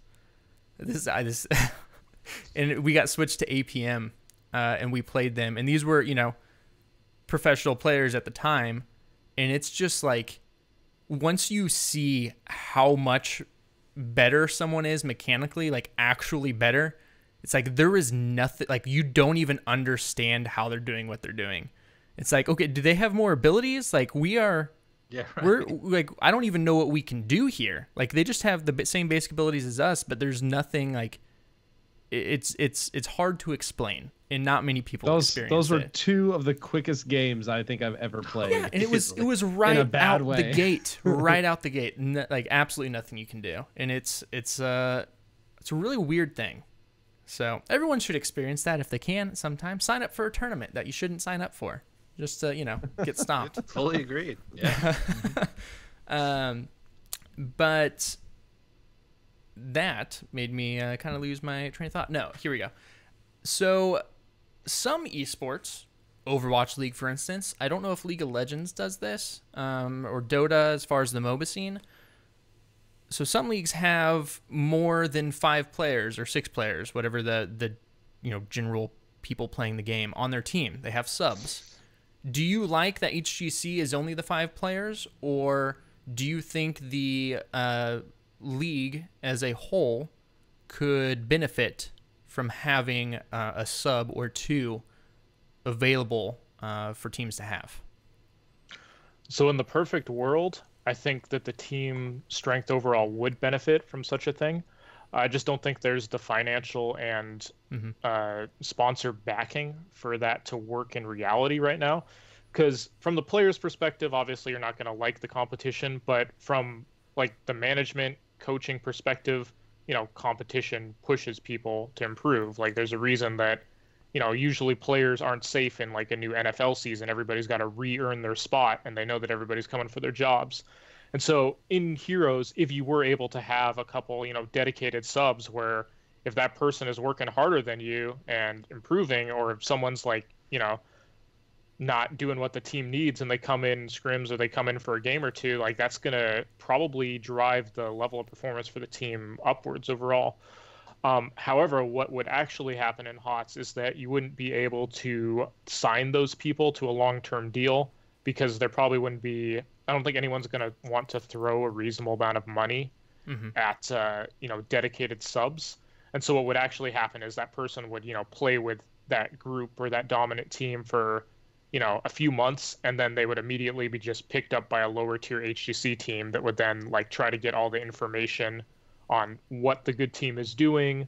[SPEAKER 1] And we got switched to APM, and we played them. And these were, professional players at the time. And it's just like, once you see how much better someone is mechanically, like actually better, it's like there is nothing, like you don't even understand how they're doing what they're doing. It's like, okay, do they have more abilities? Like we're like, I don't even know what we can do here. Like they just have the same basic abilities as us, but there's nothing like, it's hard to explain, and not many people experience
[SPEAKER 5] those were
[SPEAKER 1] it.
[SPEAKER 5] two of the quickest games I think I've ever played.
[SPEAKER 1] Yeah, and it was right out
[SPEAKER 5] way.
[SPEAKER 1] the gate, right out the gate. Like absolutely nothing you can do, and it's a really weird thing. So everyone should experience that if they can. Sometimes sign up for a tournament that you shouldn't sign up for, just to get stomped.
[SPEAKER 6] Fully agreed. Yeah.
[SPEAKER 1] But that made me kind of lose my train of thought. No, here we go. So some esports, Overwatch League, for instance, I don't know if League of Legends does this, or Dota as far as the MOBA scene. So some leagues have more than 5 players or 6 players, whatever the general people playing the game on their team. They have subs. Do you like that HGC is only the 5 players, or do you think the league as a whole could benefit from having a sub or 2 available for teams to have?
[SPEAKER 4] So in the perfect world, I think that the team strength overall would benefit from such a thing. I just don't think there's the financial and sponsor backing for that to work in reality right now. Because from the player's perspective, obviously you're not going to like the competition, but from like the management coaching perspective, competition pushes people to improve. Like there's a reason that, usually players aren't safe in like a new NFL season. Everybody's got to re-earn their spot, and they know that everybody's coming for their jobs. And so in Heroes, if you were able to have a couple, dedicated subs where if that person is working harder than you and improving, or if someone's like, not doing what the team needs and they come in scrims or they come in for a game or two, like that's going to probably drive the level of performance for the team upwards overall. However, what would actually happen in HOTS is that you wouldn't be able to sign those people to a long-term deal, because there probably wouldn't be, I don't think anyone's going to want to throw a reasonable amount of money at, dedicated subs. And so what would actually happen is that person would, play with that group or that dominant team for, a few months, and then they would immediately be just picked up by a lower tier HGC team that would then like try to get all the information on what the good team is doing.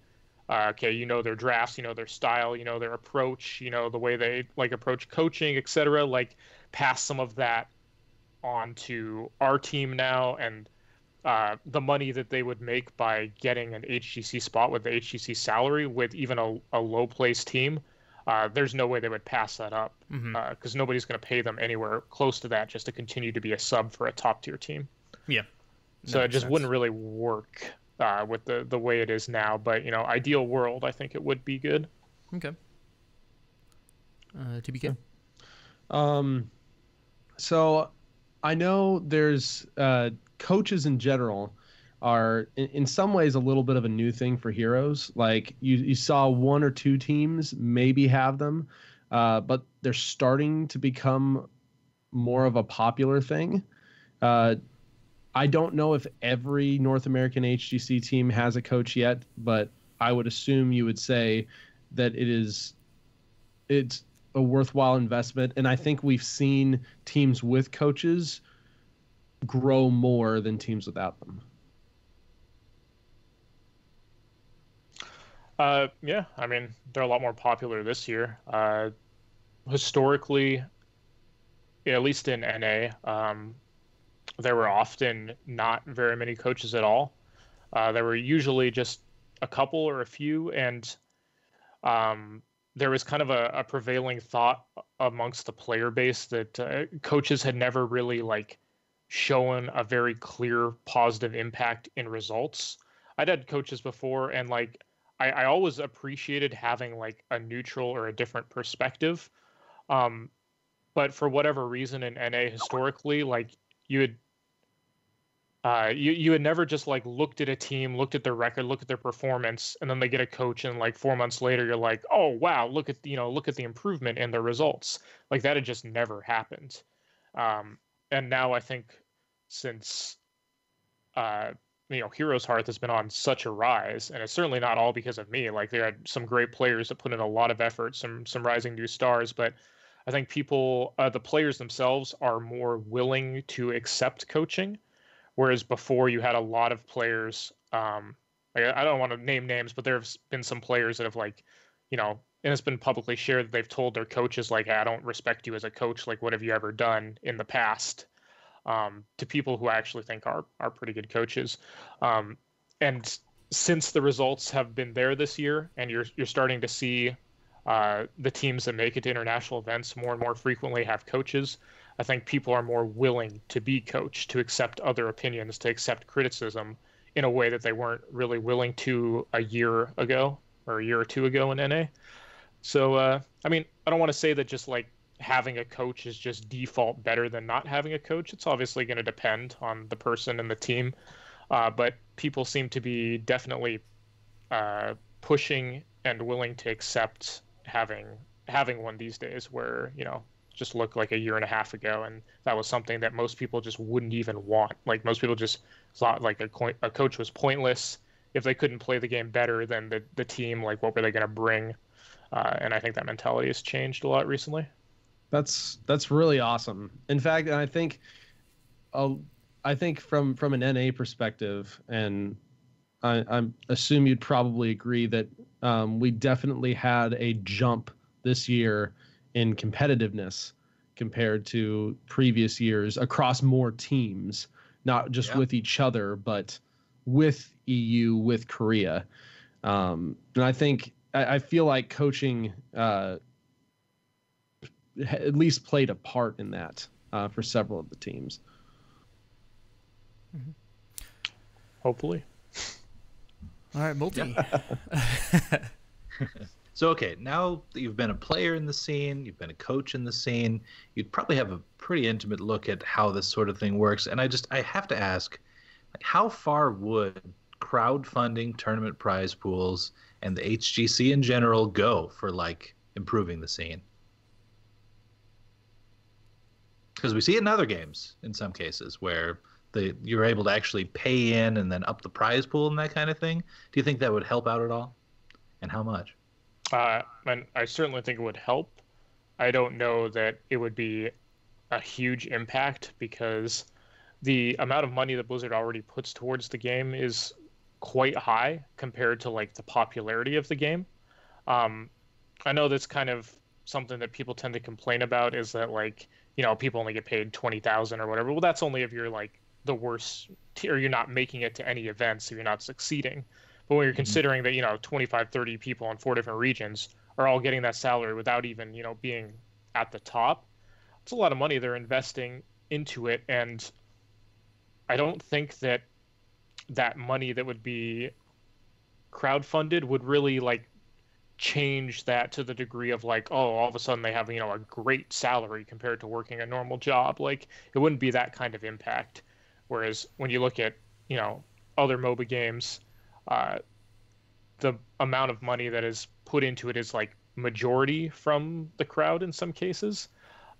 [SPEAKER 4] Their drafts, their style, their approach, the way they like approach coaching, etc. Like pass some of that on to our team now, and the money that they would make by getting an HGC spot with the HGC salary with even a low placed team, there's no way they would pass that up, because nobody's going to pay them anywhere close to that just to continue to be a sub for a top tier team.
[SPEAKER 1] Yeah.
[SPEAKER 4] So it just wouldn't really work with the way it is now. But, ideal world, I think it would be good.
[SPEAKER 1] Okay. TBK?
[SPEAKER 5] So I know there's coaches in general are in some ways a little bit of a new thing for Heroes. Like you saw 1 or 2 teams maybe have them, but they're starting to become more of a popular thing. I don't know if every North American HGC team has a coach yet, but I would assume you would say that it's a worthwhile investment. And I think we've seen teams with coaches grow more than teams without them.
[SPEAKER 4] Yeah, I mean, they're a lot more popular this year. Historically, at least in NA, there were often not very many coaches at all. There were usually just a couple or a few, and there was kind of a prevailing thought amongst the player base that coaches had never really like shown a very clear positive impact in results. I'd had coaches before, and like I always appreciated having like a neutral or a different perspective. Um, but for whatever reason in NA historically, like you had you had never just like looked at a team, looked at their record, looked at their performance, and then they get a coach, and like 4 months later, you're like, oh wow, look at the improvement in their results. Like that had just never happened. And now I think since Heroes Hearth has been on such a rise, and it's certainly not all because of me. Like there had some great players that put in a lot of effort, some rising new stars, but I think people, the players themselves, are more willing to accept coaching. Whereas before, you had a lot of players. I don't want to name names, but there have been some players that have like, and it's been publicly shared that they've told their coaches like, hey, I don't respect you as a coach. Like, what have you ever done in the past? To people who I actually think are pretty good coaches. And since the results have been there this year, and you're starting to see the teams that make it to international events more and more frequently have coaches, I think people are more willing to be coached, to accept other opinions, to accept criticism in a way that they weren't really willing to a year ago or a year or two ago in NA. So, I mean, I don't want to say that just like having a coach is just default better than not having a coach. It's obviously going to depend on the person and the team. But people seem to be definitely pushing and willing to accept having one these days where, just look like a year and a half ago, and that was something that most people just wouldn't even want. Like most people just thought like a coach was pointless if they couldn't play the game better than the team. Like what were they going to bring? And I think that mentality has changed a lot recently.
[SPEAKER 5] That's really awesome. In fact, I think from an NA perspective, and I assume you'd probably agree that we definitely had a jump this year in competitiveness compared to previous years across more teams, not just with each other, but with EU, with Korea. And I feel like coaching at least played a part in that for several of the teams.
[SPEAKER 4] Mm-hmm. Hopefully.
[SPEAKER 1] All right, Multi.
[SPEAKER 6] Yeah. So, okay, now that you've been a player in the scene, you've been a coach in the scene, you'd probably have a pretty intimate look at how this sort of thing works. And I have to ask, like, how far would crowdfunding tournament prize pools and the HGC in general go for, like, improving the scene? Because we see it in other games in some cases where you're able to actually pay in and then up the prize pool and that kind of thing. Do you think that would help out at all? And how much?
[SPEAKER 4] And I certainly think it would help. I don't know that it would be a huge impact because the amount of money that Blizzard already puts towards the game is quite high compared to like the popularity of the game. I know that's kind of something that people tend to complain about is that like, people only get paid 20,000 or whatever. Well, that's only if you're like the worst or you're not making it to any events, so you're not succeeding. But when you're considering that, 25, 30 people in 4 different regions are all getting that salary without even, being at the top, it's a lot of money they're investing into it. And I don't think that money that would be crowdfunded would really like change that to the degree of like, oh, all of a sudden they have, a great salary compared to working a normal job. Like it wouldn't be that kind of impact. Whereas when you look at, other MOBA games, the amount of money that is put into it is like majority from the crowd in some cases.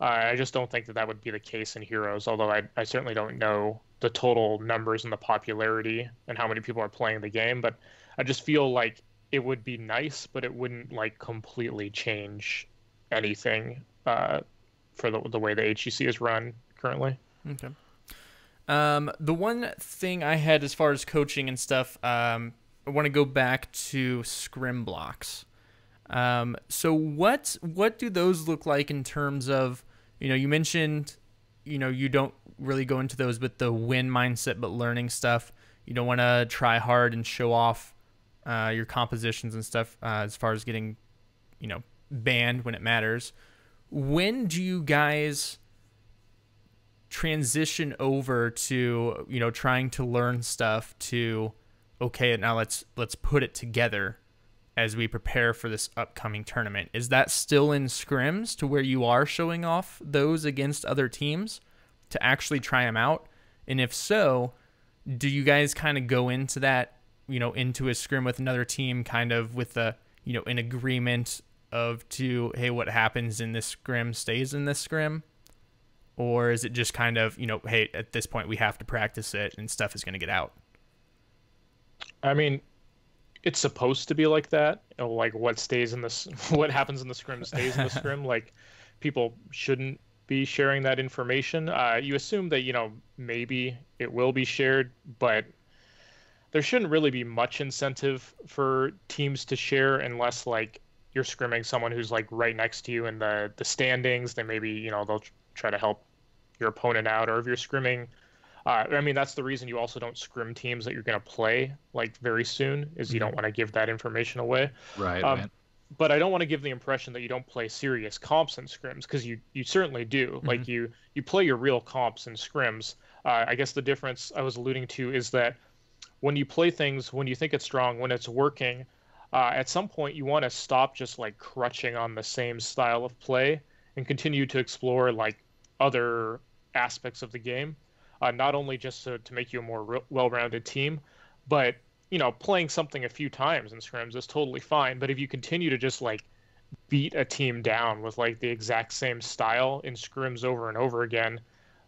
[SPEAKER 4] I just don't think that would be the case in Heroes, although I certainly don't know the total numbers and the popularity and how many people are playing the game, but I just feel like it would be nice, but it wouldn't like completely change anything for the way the HGC is run currently.
[SPEAKER 1] Okay. The one thing I had as far as coaching and stuff, want to go back to scrim blocks. So what do those look like in terms of, you mentioned, you don't really go into those with the win mindset, but learning stuff. You don't want to try hard and show off your compositions and stuff as far as getting, banned when it matters. When do you guys transition over to, trying to learn stuff to, okay, now let's put it together as we prepare for this upcoming tournament? Is that still in scrims to where you are showing off those against other teams to actually try them out? And if so, do you guys kind of go into that, into a scrim with another team kind of with a, an agreement of hey, what happens in this scrim stays in this scrim? Or is it just kind of, hey, at this point we have to practice it and stuff is going to get out?
[SPEAKER 4] I mean, it's supposed to be like that. Like what happens in the scrim stays in the scrim. Like people shouldn't be sharing that information. You assume that, maybe it will be shared, but there shouldn't really be much incentive for teams to share unless like you're scrimming someone who's like right next to you in the standings. Then maybe, they'll try to help your opponent out. Or if you're scrimming, that's the reason you also don't scrim teams that you're going to play like very soon, is you don't want to give that information away.
[SPEAKER 6] Right.
[SPEAKER 4] But I don't want to give the impression that you don't play serious comps in scrims, because you certainly do. Mm-hmm. Like you play your real comps in scrims. I guess the difference I was alluding to is that when you play things, when you think it's strong, when it's working, at some point you want to stop just like crutching on the same style of play and continue to explore like other aspects of the game. Not only just to make you a more well-rounded team, but, playing something a few times in scrims is totally fine. But if you continue to just like beat a team down with like the exact same style in scrims over and over again,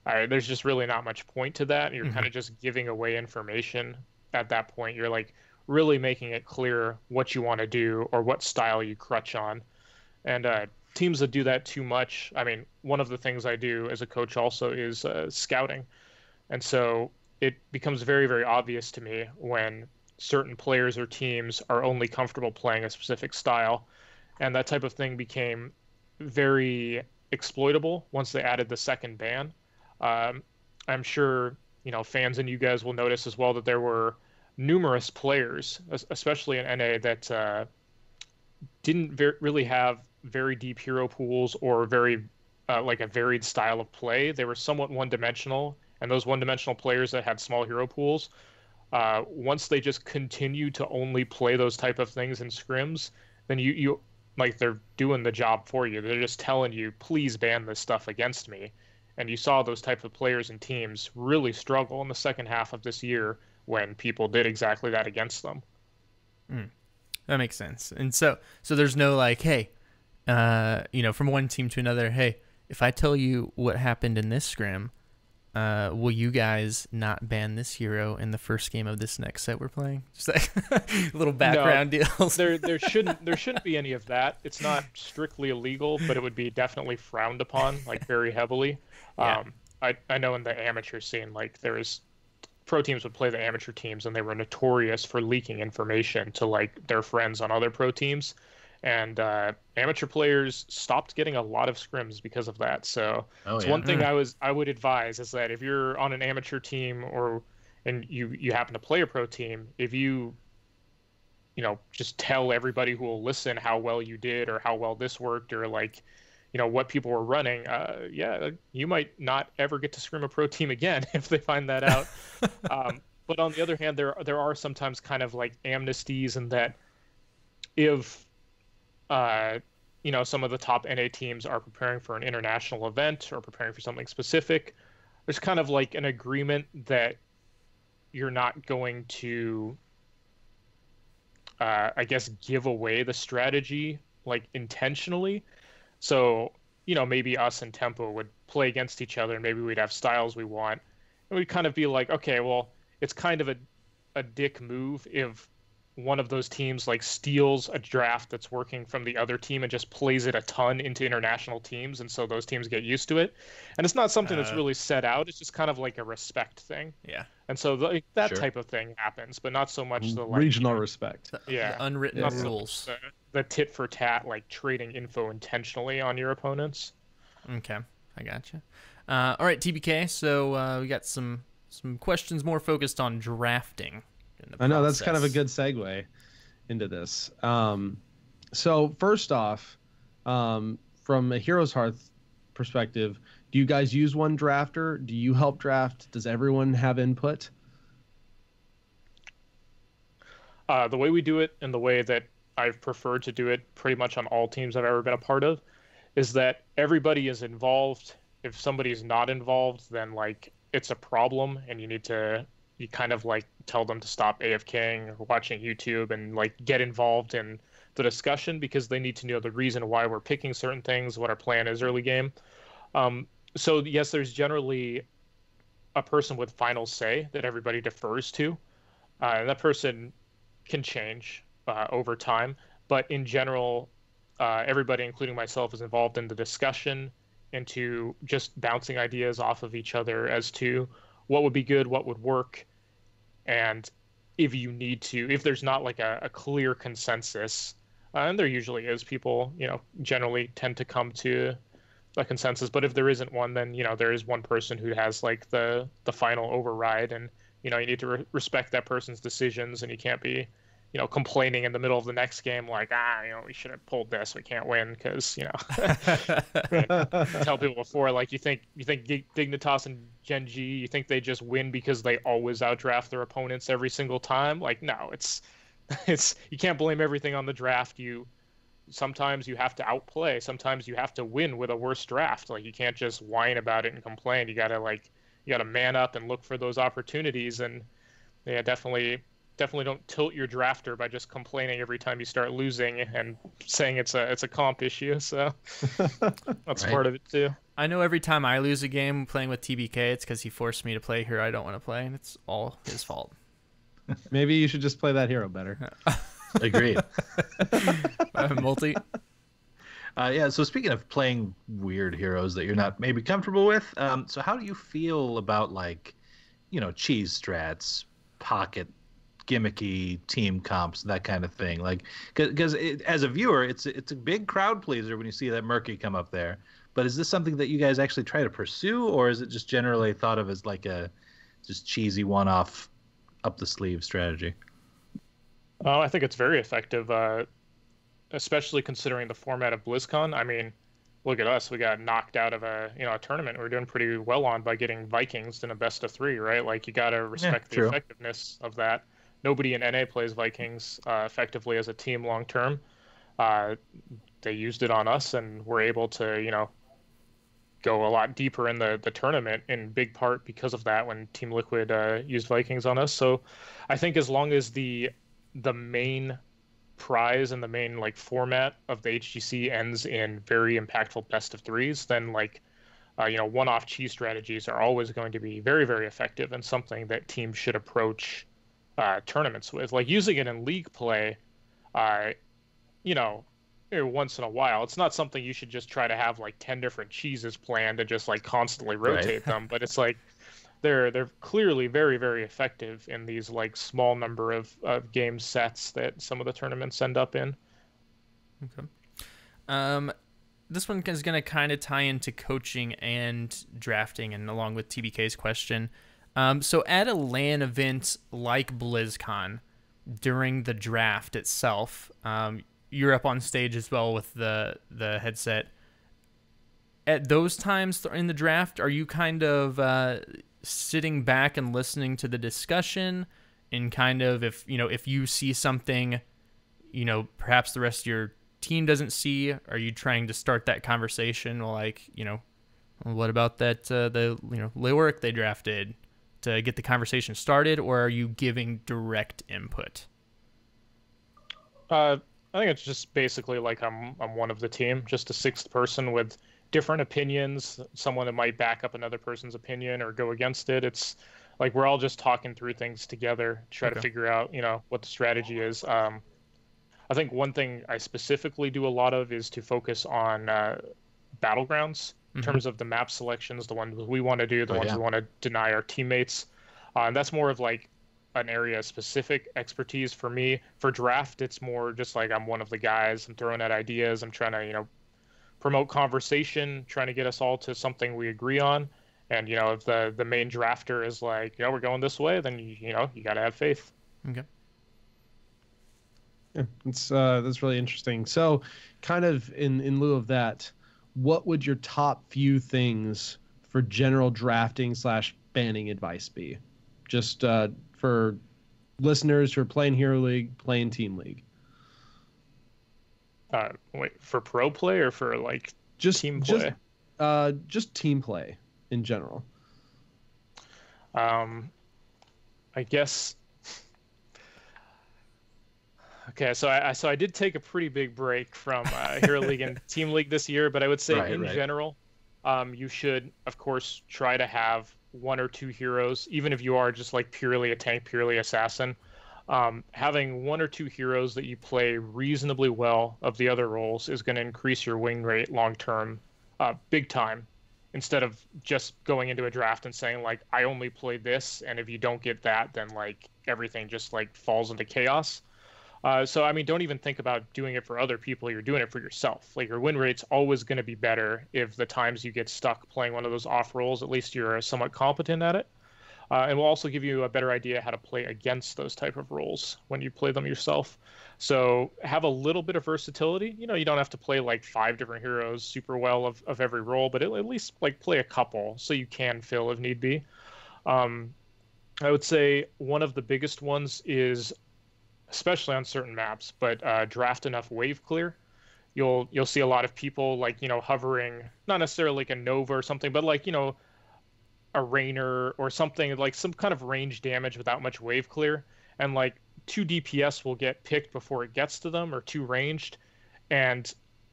[SPEAKER 4] there's just really not much point to that. You're kind of just giving away information at that point. You're like really making it clear what you want to do or what style you crutch on. And teams that do that too much, one of the things I do as a coach also is scouting. And so it becomes very, very obvious to me when certain players or teams are only comfortable playing a specific style. And that type of thing became very exploitable once they added the second ban. I'm sure, fans and you guys will notice as well that there were numerous players, especially in NA, that didn't really have very deep hero pools or very like a varied style of play. They were somewhat one-dimensional. And those one-dimensional players that had small hero pools, once they just continue to only play those type of things in scrims, then you like they're doing the job for you. They're just telling you, please ban this stuff against me. And you saw those type of players and teams really struggle in the second half of this year when people did exactly that against them.
[SPEAKER 1] That makes sense. And so there's no like, hey, from one team to another, hey, if I tell you what happened in this scrim, will you guys not ban this hero in the first game of this next set we're playing? Just like little background deals.
[SPEAKER 4] There shouldn't be any of that. It's not strictly illegal, but it would be definitely frowned upon, like very heavily. Yeah. I know in the amateur scene, like pro teams would play the amateur teams, and they were notorious for leaking information to like their friends on other pro teams. And amateur players stopped getting a lot of scrims because of that. So it's one thing I would advise is that if you're on an amateur team and you happen to play a pro team, if you just tell everybody who will listen how well you did or how well this worked or like what people were running, you might not ever get to scrim a pro team again if they find that out. But on the other hand, there are sometimes kind of like amnesties, in that if some of the top NA teams are preparing for an international event or preparing for something specific, there's kind of like an agreement that you're not going to, give away the strategy like intentionally. So, maybe us and Tempo would play against each other, and maybe we'd have styles we want. And we'd kind of be like, okay, well, it's kind of a dick move if one of those teams like steals a draft that's working from the other team and just plays it a ton into international teams, and so those teams get used to it. And it's not something that's really set out. It's just kind of like a respect thing.
[SPEAKER 1] Yeah.
[SPEAKER 4] And so that
[SPEAKER 6] Sure.
[SPEAKER 4] type of thing happens, but not so much the
[SPEAKER 5] Regional respect.
[SPEAKER 4] yeah,
[SPEAKER 1] The unwritten
[SPEAKER 4] not so
[SPEAKER 1] rules.
[SPEAKER 4] much the tit for tat, like trading info intentionally on your opponents.
[SPEAKER 1] Okay, I gotcha. All right, TBK. So we got some questions more focused on drafting.
[SPEAKER 5] I know that's kind of a good segue into this. So first off, from a Heroes Hearth perspective, do you guys use one drafter? Do you help draft? Does everyone have input?
[SPEAKER 4] The way we do it, and the way that I've preferred to do it pretty much on all teams I've ever been a part of, is that everybody is involved. If somebody's not involved, then like it's a problem, and you kind of like tell them to stop AFKing or watching YouTube and like get involved in the discussion, because they need to know the reason why we're picking certain things, what our plan is early game. So yes, there's generally a person with final say that everybody defers to, and that person can change over time. But in general, everybody, including myself, is involved in the discussion, into just bouncing ideas off of each other as to what would be good, what would work, and if there's not like a clear consensus, and there usually is, people generally tend to come to a consensus. But if there isn't one, then there is one person who has like the final override, and you need to respect that person's decisions, and you can't be complaining in the middle of the next game like, we should have pulled this, we can't win, because tell people before, like, you think Dignitas and Genji, you think they just win because they always outdraft their opponents every single time? Like, no, it's you can't blame everything on the draft. Sometimes you have to outplay, sometimes you have to win with a worse draft. Like, you can't just whine about it and complain. You gotta man up and look for those opportunities. And yeah, definitely don't tilt your drafter by just complaining every time you start losing and saying it's a comp issue. So that's part of it too.
[SPEAKER 1] I know every time I lose a game playing with TBK, it's because he forced me to play a hero I don't want to play, and it's all his fault.
[SPEAKER 5] Maybe you should just play that hero better.
[SPEAKER 6] Agreed.
[SPEAKER 1] Multi.
[SPEAKER 6] Yeah, so speaking of playing weird heroes that you're not maybe comfortable with, so how do you feel about, like, cheese strats, pocket, gimmicky team comps, that kind of thing? Like, because as a viewer, it's a big crowd pleaser when you see that Murky come up there. But is this something that you guys actually try to pursue, or is it just generally thought of as like a just cheesy one-off, up the sleeve strategy?
[SPEAKER 4] I think it's very effective, especially considering the format of BlizzCon. I mean, look at us. We got knocked out of a tournament we were doing pretty well on by getting Vikings in a best of 3, right? Like, you got to respect the effectiveness of that. Nobody in NA plays Vikings effectively as a team long term. They used it on us, and we're able to, go a lot deeper in the tournament, in big part because of that, when Team Liquid used Vikings on us. So I think as long as the main prize and the main like format of the HGC ends in very impactful best of 3s, then like one-off cheese strategies are always going to be very, very effective, and something that teams should approach tournaments with. Like, using it in league play, once in a while, it's not something you should just try to have like 10 different cheeses planned and just like constantly rotate them. But it's like they're clearly very, very effective in these like small number of game sets that some of the tournaments end up in.
[SPEAKER 1] Okay. This one is going to kind of tie into coaching and drafting, and along with TBK's question. So at a LAN event like BlizzCon, during the draft itself, you're up on stage as well with the headset. At those times in the draft, are you kind of sitting back and listening to the discussion, and kind of, if you see something, perhaps the rest of your team doesn't see, are you trying to start that conversation, like, what about that the Leoric they drafted, to get the conversation started, or are you giving direct input?
[SPEAKER 4] I think it's just basically like I'm one of the team, just a sixth person with different opinions, someone that might back up another person's opinion or go against it. It's like we're all just talking through things together, try to figure out, what the strategy is. I think one thing I specifically do a lot of is to focus on battlegrounds in terms of the map selections, the ones we want to do, the ones we want to deny our teammates. And that's more of like an area specific expertise for me. For draft, it's more just like I'm one of the guys. I'm throwing out ideas. I'm trying to, promote conversation, trying to get us all to something we agree on. And, if the main drafter is like, we're going this way, then, you got to have faith.
[SPEAKER 1] Okay.
[SPEAKER 5] Yeah, that's really interesting. So kind of in lieu of that, what would your top few things for general drafting / banning advice be? Just for listeners who are playing Hero League, playing Team League.
[SPEAKER 4] Wait, for pro play or for like team play?
[SPEAKER 5] Just team play in general.
[SPEAKER 4] I guess. Okay, so I did take a pretty big break from Hero League and Team League this year, but I would say in general, you should of course try to have 1 or 2 heroes, even if you are just like purely a tank, purely assassin. Having 1 or 2 heroes that you play reasonably well of the other roles is going to increase your win rate long term, big time. Instead of just going into a draft and saying like, I only play this, and if you don't get that, then like everything just like falls into chaos. So I mean, don't even think about doing it for other people. You're doing it for yourself. Like your win rate's always going to be better if the times you get stuck playing one of those off roles, at least you're somewhat competent at it. And we'll also give you a better idea how to play against those type of roles when you play them yourself. So have a little bit of versatility. You don't have to play like 5 different heroes super well of every role, but at least like play a couple so you can fill if need be. I would say one of the biggest ones is, especially on certain maps, but draft enough wave clear. You'll see a lot of people like, hovering, not necessarily like a Nova or something, but like, a Rainer or something, like some kind of range damage without much wave clear, and like 2 DPS will get picked before it gets to them, or 2 ranged, and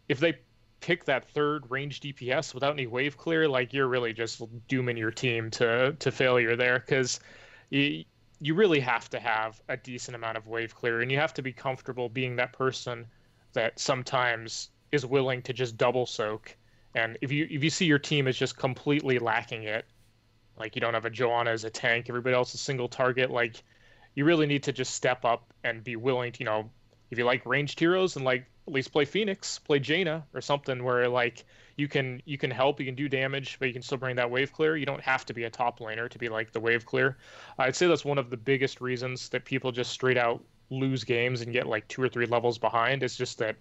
[SPEAKER 4] if they pick that 3rd range DPS without any wave clear, like you're really just dooming your team to failure there, because you really have to have a decent amount of wave clear, and you have to be comfortable being that person that sometimes is willing to just double soak. And if you see your team is just completely lacking it, like you don't have a Joanna as a tank, everybody else is single target, like you really need to just step up and be willing to, if you like ranged heroes, and like at least play Phoenix, play Jaina or something where like you can help, you can do damage, but you can still bring that wave clear. You don't have to be a top laner to be like the wave clear. I'd say that's one of the biggest reasons that people just straight out lose games and get like 2 or 3 levels behind. It's just that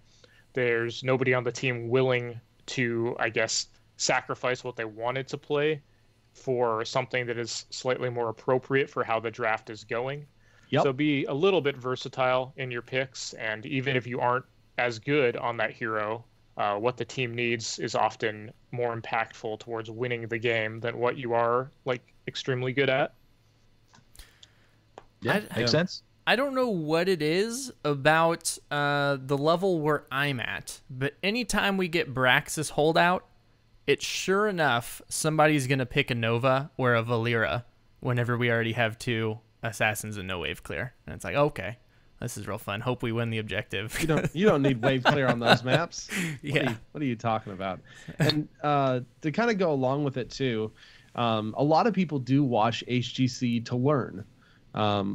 [SPEAKER 4] there's nobody on the team willing to, I guess, sacrifice what they wanted to play for something that is slightly more appropriate for how the draft is going.
[SPEAKER 5] Yep.
[SPEAKER 4] So be a little bit versatile in your picks, and even if you aren't as good on that hero, what the team needs is often more impactful towards winning the game than what you are like extremely good at.
[SPEAKER 6] Yeah, makes sense.
[SPEAKER 1] I don't know what it is about the level where I'm at, but anytime we get Braxis holdout, it's sure enough somebody's going to pick a Nova or a Valera whenever we already have 2 assassins and no wave clear. And it's like, okay, this is real fun. Hope we win the objective.
[SPEAKER 5] You don't need wave clear on those maps.
[SPEAKER 1] Yeah.
[SPEAKER 5] What are you talking about? And to kind of go along with it too, a lot of people do watch HGC to learn.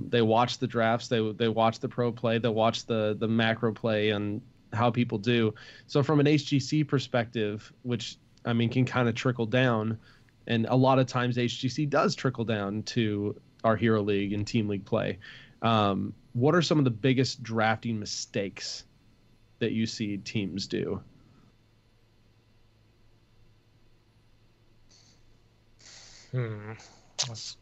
[SPEAKER 5] They watch the drafts, they watch the pro play, they watch the macro play and how people do. So from an HGC perspective, which I mean can kind of trickle down, and a lot of times HGC does trickle down to our Hero League and Team League play. What are some of the biggest drafting mistakes that you see teams do?
[SPEAKER 4] It's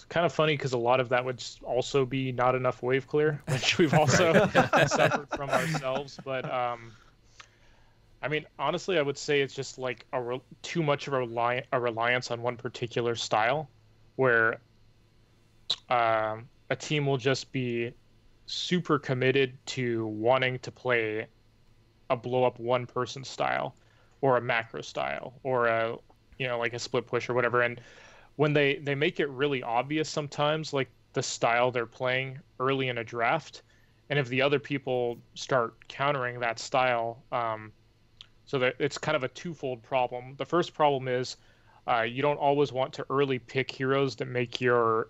[SPEAKER 4] kind of funny because a lot of that would also be not enough wave clear, which we've also suffered from ourselves. But I mean, honestly, I would say it's just like too much of a reliance on one particular style, where a team will just be super committed to wanting to play a blow up one person style, or a macro style, or a like a split push or whatever. And when they make it really obvious sometimes, like the style they're playing early in a draft, and if the other people start countering that style, so that it's kind of a twofold problem. The first problem is you don't always want to early pick heroes that make your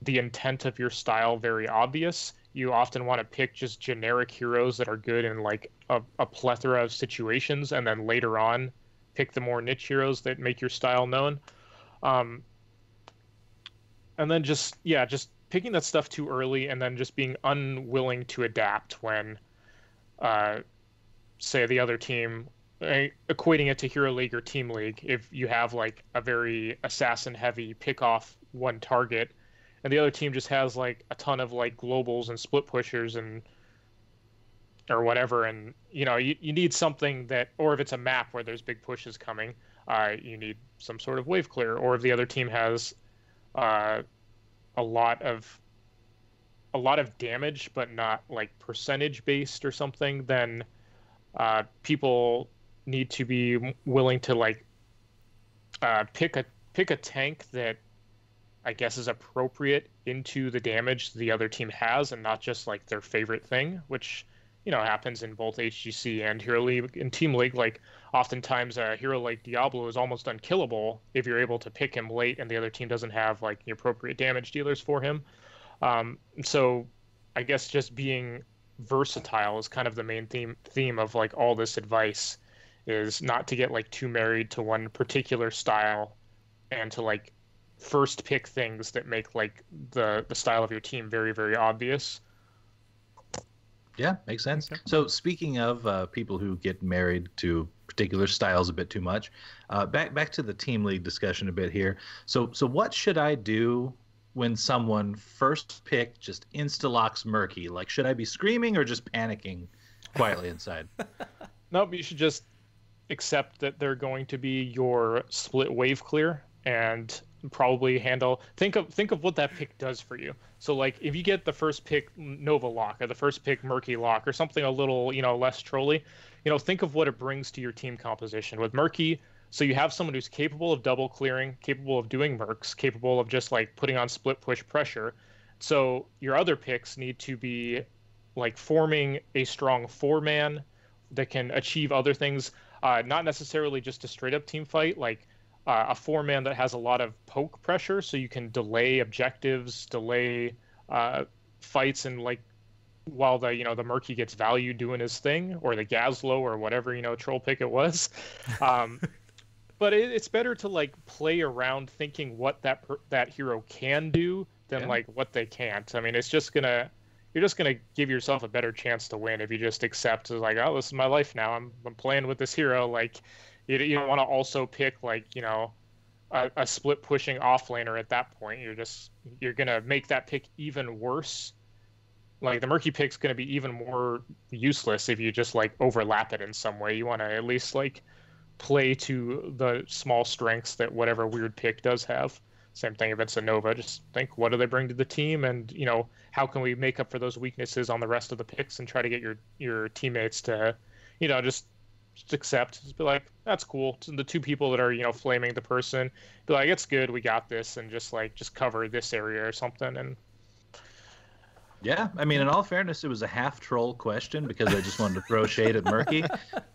[SPEAKER 4] the intent of your style very obvious. You often want to pick just generic heroes that are good in like a plethora of situations, and then later on pick the more niche heroes that make your style known. Um, and then just picking that stuff too early, and then just being unwilling to adapt when, say, the other team, equating it to Hero League or Team League, if you have like a very assassin heavy pick off one target, and the other team just has like a ton of like globals and split pushers and or whatever, and you need something that, or if it's a map where there's big pushes coming, you need some sort of wave clear, or if the other team has a lot of damage but not like percentage based or something, then people need to be willing to like pick a tank that I guess is appropriate into the damage the other team has, and not just like their favorite thing, which happens in both HGC and Hero League and Team League. Like oftentimes a hero like Diablo is almost unkillable if you're able to pick him late and the other team doesn't have like the appropriate damage dealers for him. So I guess just being versatile is kind of the main theme of like all this advice, is not to get like too married to one particular style, and to like first pick things that make like the style of your team very, very obvious.
[SPEAKER 6] Yeah, makes sense. Okay. So speaking of people who get married to particular styles a bit too much, back to the Team League discussion a bit here. So what should I do when someone first pick just insta-locks Murky? Like, should I be screaming or just panicking quietly inside?
[SPEAKER 4] Nope, you should just accept that they're going to be your split wave clear, and probably think of what that pick does for you. So like if you get the first pick Nova Lock or the first pick Murky Lock or something a little less trolly, think of what it brings to your team composition with Murky. So you have someone who's capable of double clearing, capable of doing mercs, capable of just like putting on split push pressure. So your other picks need to be like forming a strong 4-man that can achieve other things, not necessarily just a straight up team fight, like a 4-man that has a lot of poke pressure, so you can delay objectives, delay fights, and like while the Murky gets value doing his thing, or the Gazlo or whatever troll pick it was. But it's better to like play around thinking what that hero can do than like what they can't. I mean, you're just gonna give yourself a better chance to win if you just accept like, oh, this is my life now. I'm playing with this hero. Like, you don't want to also pick like a split pushing offlaner at that point. You're gonna make that pick even worse. Like the Murky pick's gonna be even more useless if you just like overlap it in some way. You want to at least like play to the small strengths that whatever weird pick does have. Same thing if it's a Nova. Just think, what do they bring to the team, and how can we make up for those weaknesses on the rest of the picks, and try to get your teammates to just accept. Just be like, that's cool. The two people that are flaming the person, be like, it's good, we got this, and just cover this area or something. And
[SPEAKER 6] yeah, I mean, in all fairness, it was a half troll question because I just wanted to throw shade at Murky,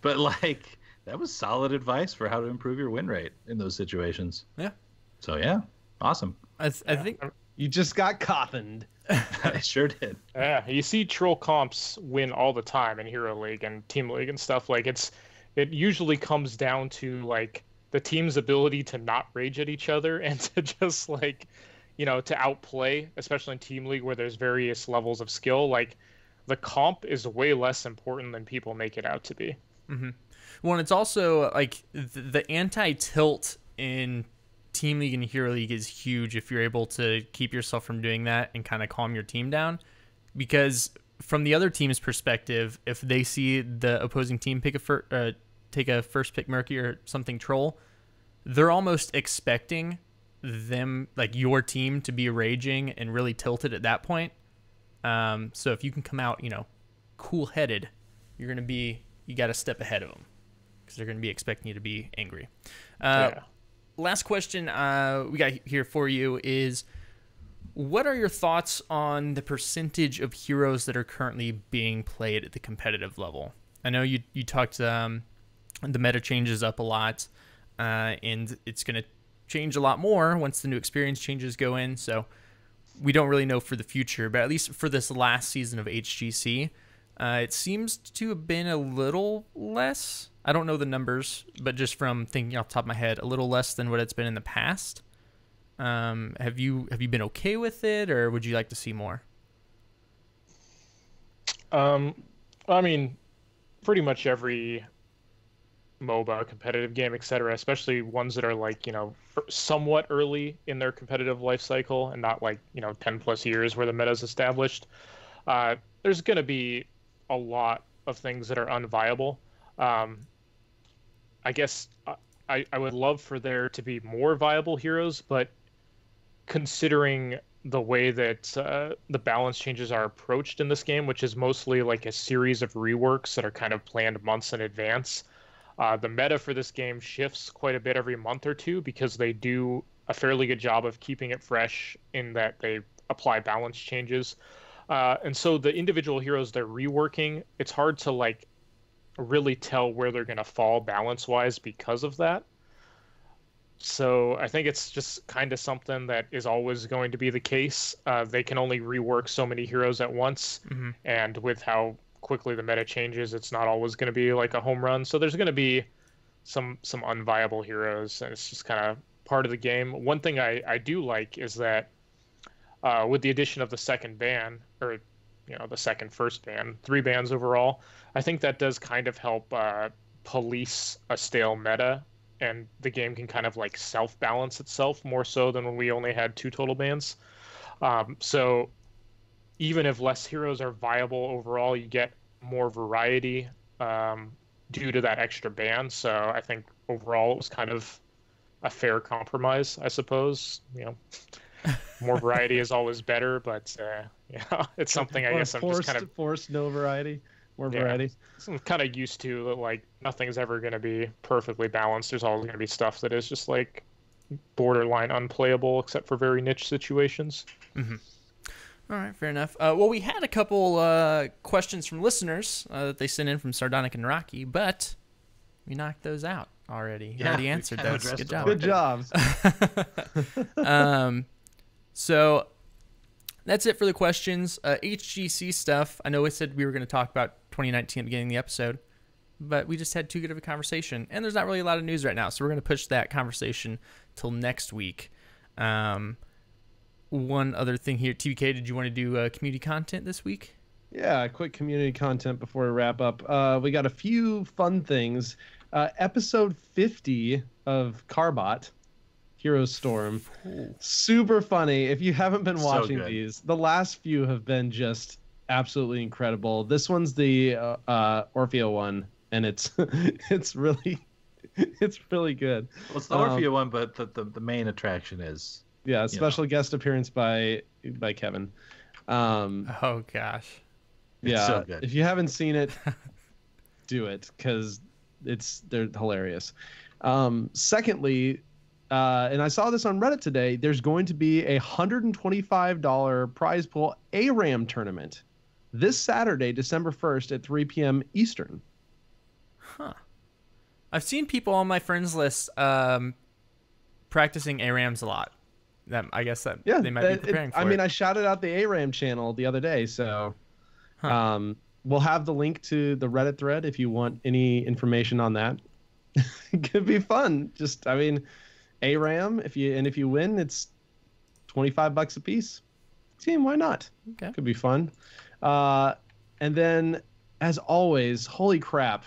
[SPEAKER 6] but like that was solid advice for how to improve your win rate in those situations.
[SPEAKER 1] Yeah.
[SPEAKER 6] So yeah, awesome.
[SPEAKER 1] I think
[SPEAKER 5] you just got Cauthoned.
[SPEAKER 6] I sure did.
[SPEAKER 4] Yeah, you see troll comps win all the time in Hero League and Team League and stuff. Like it usually comes down to like the team's ability to not rage at each other and to just like to outplay, especially in Team League where there's various levels of skill. Like the comp is way less important than people make it out to be.
[SPEAKER 1] Mm-hmm. Well, and it's also like the anti-tilt in Team League and Hero League is huge if you're able to keep yourself from doing that and kind of calm your team down. Because from the other team's perspective, if they see the opposing team take a first pick Murky or something troll, they're almost expecting them, like your team, to be raging and really tilted at that point. So if you can come out, cool-headed, you got to step ahead of them because they're going to be expecting you to be angry. Last question we got here for you is, what are your thoughts on the percentage of heroes that are currently being played at the competitive level? I know you talked the meta changes up a lot, and it's going to change a lot more once the new experience changes go in. So we don't really know for the future, but at least for this last season of HGC, it seems to have been a little less. I don't know the numbers, but just from thinking off the top of my head, a little less than what it's been in the past. Have you been okay with it, or would you like to see more?
[SPEAKER 4] I mean, pretty much every MOBA, competitive game, etc., especially ones that are like, somewhat early in their competitive life cycle and not like, 10 plus years where the meta is established, there's going to be a lot of things that are unviable. I guess I would love for there to be more viable heroes, but considering the way that the balance changes are approached in this game, which is mostly like a series of reworks that are kind of planned months in advance, the meta for this game shifts quite a bit every month or two because they do a fairly good job of keeping it fresh in that they apply balance changes. And so the individual heroes they're reworking, it's hard to like really tell where they're going to fall balance-wise because of that. So I think it's just kind of something that is always going to be the case. They can only rework so many heroes at once, and with how quickly the meta changes, it's not always going to be like a home run. So there's going to be some unviable heroes, and it's just kind of part of the game. One thing I do like is that with the addition of the second ban, or the first ban, 3 bans overall, I think that does kind of help police a stale meta, and the game can kind of like self-balance itself more so than when we only had 2 total bans. So even if less heroes are viable overall, you get more variety due to that extra ban. So I think overall it was kind of a fair compromise, I suppose. More variety is always better, but it's something I guess I'm just kind of
[SPEAKER 5] forced no variety. More variety.
[SPEAKER 4] I'm kind of used to that, like nothing's ever going to be perfectly balanced. There's always going to be stuff that is just like borderline unplayable, except for very niche situations.
[SPEAKER 1] Mm-hmm. All right, fair enough. Well, we had a couple questions from listeners that they sent in from Sardonic and Rocky, but we knocked those out already. You already answered those. Good job.
[SPEAKER 5] Good job.
[SPEAKER 1] So that's it for the questions. HGC stuff. I know we said we were going to talk about 2019 at the beginning of the episode, but we just had too good of a conversation, and there's not really a lot of news right now, so we're going to push that conversation till next week. One other thing here, TBK, did you want to do community content this week?
[SPEAKER 5] Yeah, quick community content before we wrap up. We got a few fun things. Episode 50 of Carbot, Heroes Storm. Super funny. If you haven't been watching these, the last few have been just absolutely incredible. This one's the Orphea one, and it's really good.
[SPEAKER 6] Well, it's the Orphea one, but the main attraction is
[SPEAKER 5] special guest appearance by Kevin.
[SPEAKER 1] Oh gosh.
[SPEAKER 5] It's
[SPEAKER 6] so good.
[SPEAKER 5] If you haven't seen it, do it, because they're hilarious. Secondly, and I saw this on Reddit today, there's going to be a $125 prize pool ARAM tournament this Saturday, December 1st at 3 p.m. Eastern.
[SPEAKER 1] Huh. I've seen people on my friends list practicing ARAMs a lot. I guess that they might be preparing for it.
[SPEAKER 5] I mean, I shouted out the ARAM channel the other day, so we'll have the link to the Reddit thread if you want any information on that. It could be fun. Just, I mean, ARAM, if you win, it's $25 a piece. Team, why not?
[SPEAKER 1] Okay.
[SPEAKER 5] Could be fun. And then, as always, holy crap,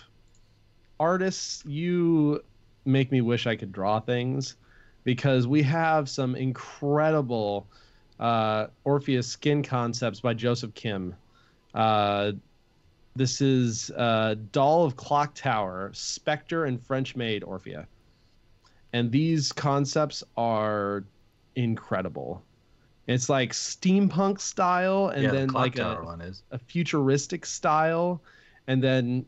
[SPEAKER 5] artists, you make me wish I could draw things, because we have some incredible Orpheus skin concepts by Joseph Kim. This is Doll of Clock Tower, Spectre, and French-made Orphea. And these concepts are incredible. It's like steampunk style, and then like a futuristic style, and then,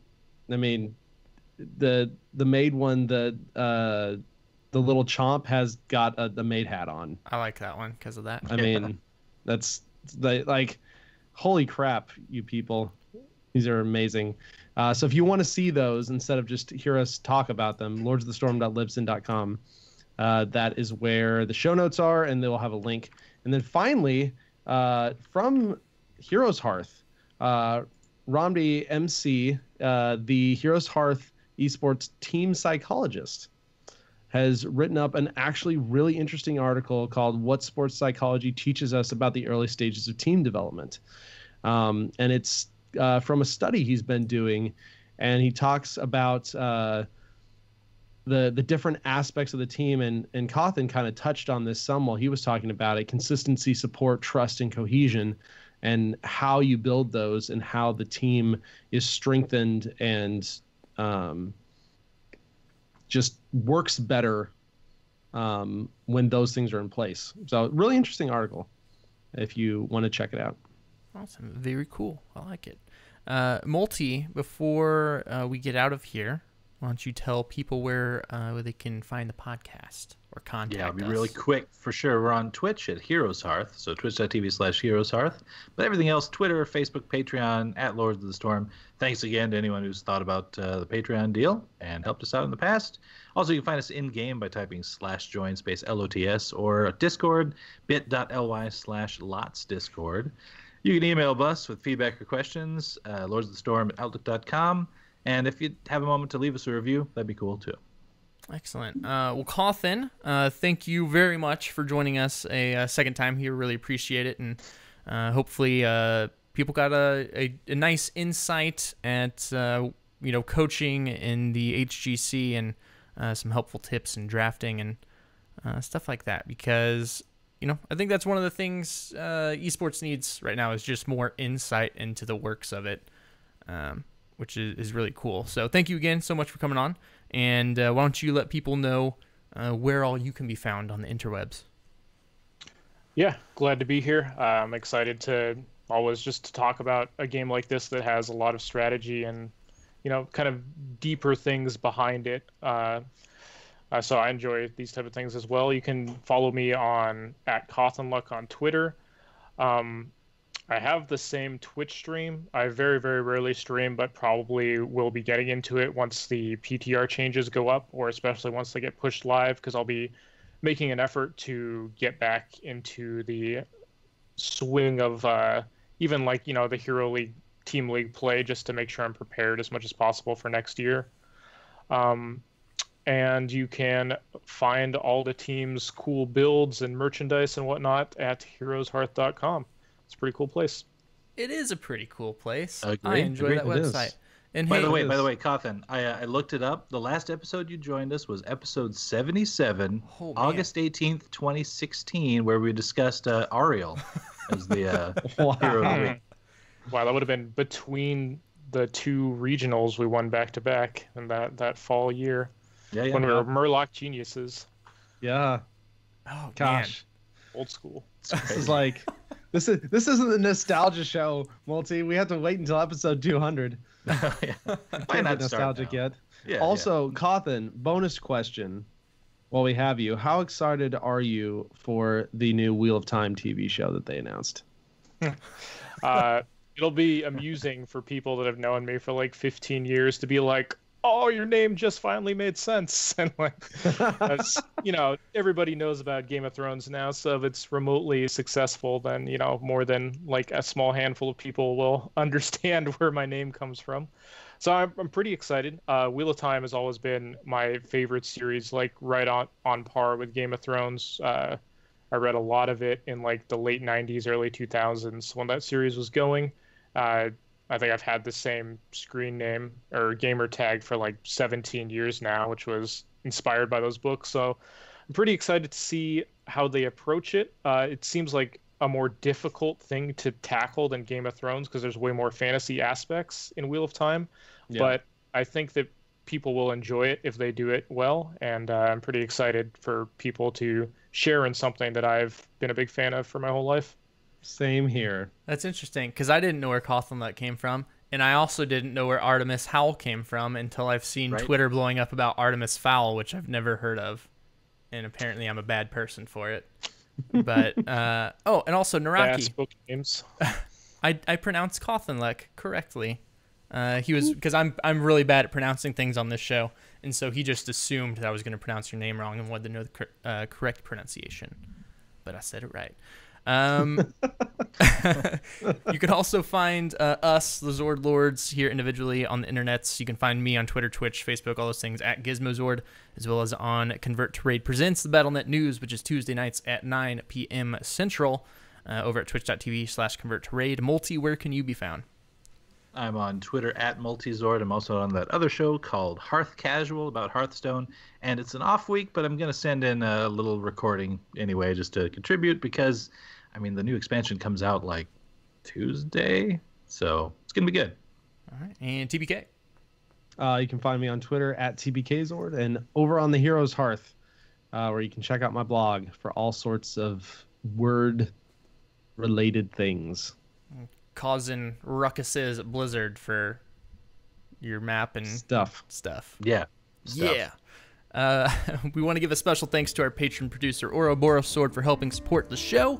[SPEAKER 5] I mean, the maid one, the little chomp has got the maid hat on.
[SPEAKER 1] I like that one because of that.
[SPEAKER 5] I mean, that's like, holy crap, you people. These are amazing. So if you want to see those instead of just hear us talk about them, lordsofthestorm.libsyn.com. That is where the show notes are, and they'll have a link. And then finally, from Heroes Hearth. Ramdi MC, the Heroes Hearth Esports team psychologist, has written up an actually really interesting article called "What Sports Psychology Teaches Us About the Early Stages of Team Development." And it's from a study he's been doing, and he talks about the different aspects of the team, and Cauthon kind of touched on this some while he was talking about it: consistency, support, trust, and cohesion, and how you build those, and how the team is strengthened and just works better when those things are in place. So really interesting article if you want to check it out.
[SPEAKER 1] Awesome. Very cool. I like it. Multi, before we get out of here, why don't you tell people where they can find the podcast or contact us?
[SPEAKER 6] Yeah, I'll be really quick for sure. We're on Twitch at Heroes Hearth, so twitch.tv/HeroesHearth. But everything else, Twitter, Facebook, Patreon, at Lords of the Storm. Thanks again to anyone who's thought about the Patreon deal and helped us out in the past. Also, you can find us in-game by typing /join space LOTS, or Discord, bit.ly/lotsdiscord. You can email us with feedback or questions, lordsofthestorm@outlook.com. And if you have a moment to leave us a review, that'd be cool too.
[SPEAKER 1] Excellent. Well, Cauthon, thank you very much for joining us a second time here. Really appreciate it. And hopefully people got a nice insight at coaching in the HGC, and some helpful tips in drafting and stuff like that. Because I think that's one of the things esports needs right now, is just more insight into the works of it, which is really cool. So thank you again so much for coming on. And why don't you let people know where all you can be found on the interwebs?
[SPEAKER 4] Yeah, glad to be here. I'm excited to talk about a game like this that has a lot of strategy and, kind of deeper things behind it. So I enjoy these type of things as well. You can follow me at CauthonLuck on Twitter. I have the same Twitch stream. I very, very rarely stream, but probably will be getting into it once the PTR changes go up, or especially once they get pushed live, because I'll be making an effort to get back into the swing of even the Hero League, Team League play, just to make sure I'm prepared as much as possible for next year. And you can find all the team's cool builds and merchandise and whatnot at HeroesHearth.com. It's a pretty cool place.
[SPEAKER 1] It is a pretty cool place.
[SPEAKER 6] Agreed.
[SPEAKER 1] I enjoy that website. And
[SPEAKER 6] by the way, Cauthon, I looked it up. The last episode you joined us was episode 77, August 18th, 2016, where we discussed Ariel as the hero.
[SPEAKER 4] Wow, that would have been between the two regionals we won back-to-back in that fall year.
[SPEAKER 6] Yeah.
[SPEAKER 4] When we were Murloc geniuses.
[SPEAKER 5] Yeah.
[SPEAKER 1] Oh,
[SPEAKER 5] gosh.
[SPEAKER 4] Man. Old school.
[SPEAKER 5] This is like... This isn't the nostalgia show, Multi. We have to wait until episode 200.
[SPEAKER 6] Why not
[SPEAKER 5] nostalgic
[SPEAKER 6] yet?
[SPEAKER 5] Yeah, also, Cauthon, bonus question while we have you. How excited are you for the new Wheel of Time TV show that they announced?
[SPEAKER 4] It'll be amusing for people that have known me for like 15 years to be like, oh, your name just finally made sense. And everybody knows about Game of Thrones now, so if it's remotely successful, then, more than like a small handful of people will understand where my name comes from. So I'm pretty excited. Wheel of Time has always been my favorite series, like right on par with Game of Thrones. I read a lot of it in like the late 90s, early 2000s when that series was going. I think I've had the same screen name or gamer tag for like 17 years now, which was inspired by those books. So I'm pretty excited to see how they approach it. It seems like a more difficult thing to tackle than Game of Thrones, because there's way more fantasy aspects in Wheel of Time. Yeah. But I think that people will enjoy it if they do it well. And I'm pretty excited for people to share in something that I've been a big fan of for my whole life.
[SPEAKER 5] Same here.
[SPEAKER 1] That's interesting, because I didn't know where CauthonLuck came from, and I also didn't know where Artemis Howl came from until I've seen Twitter blowing up about Artemis Fowl, which I've never heard of, and apparently I'm a bad person for it. But and also Naraki.
[SPEAKER 4] Names.
[SPEAKER 1] I pronounced CauthonLuck correctly. He was, because I'm really bad at pronouncing things on this show, and so he just assumed that I was going to pronounce your name wrong and wanted to know the correct pronunciation. But I said it right. You can also find us, the Zord Lords, here individually on the internets. You can find me on Twitter, Twitch, Facebook, all those things at Gizmozord, as well as on Convert to Raid Presents the BattleNet News, which is Tuesday nights at 9 p.m. Central over at twitch.tv/Convert to Raid. Multi, where can you be found?
[SPEAKER 6] I'm on Twitter at Multizord. I'm also on that other show called Hearth Casual about Hearthstone. And it's an off week, but I'm going to send in a little recording anyway just to contribute because, I mean, the new expansion comes out like Tuesday. So it's going to be good.
[SPEAKER 1] All right. And TBK?
[SPEAKER 5] You can find me on Twitter at TBKZord and over on the Heroes Hearth, where you can check out my blog for all sorts of word-related things.
[SPEAKER 1] Causing ruckuses at Blizzard for your map and
[SPEAKER 5] stuff.
[SPEAKER 6] Yeah.
[SPEAKER 1] Yeah. We want to give a special thanks to our patron producer, Ouroboros Sword, for helping support the show,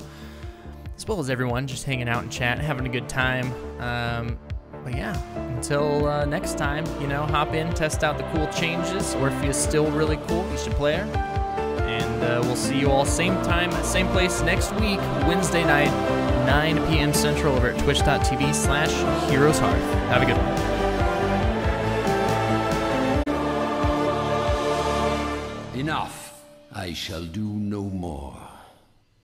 [SPEAKER 1] as well as everyone just hanging out and chat, having a good time. But yeah, until next time, hop in, test out the cool changes, or if you're still really cool, you should play her. And we'll see you all same time, same place next week, Wednesday night, 9 p.m. Central over at twitch.tv/HeroesHearth. Have a good one.
[SPEAKER 3] Enough. I shall do no more.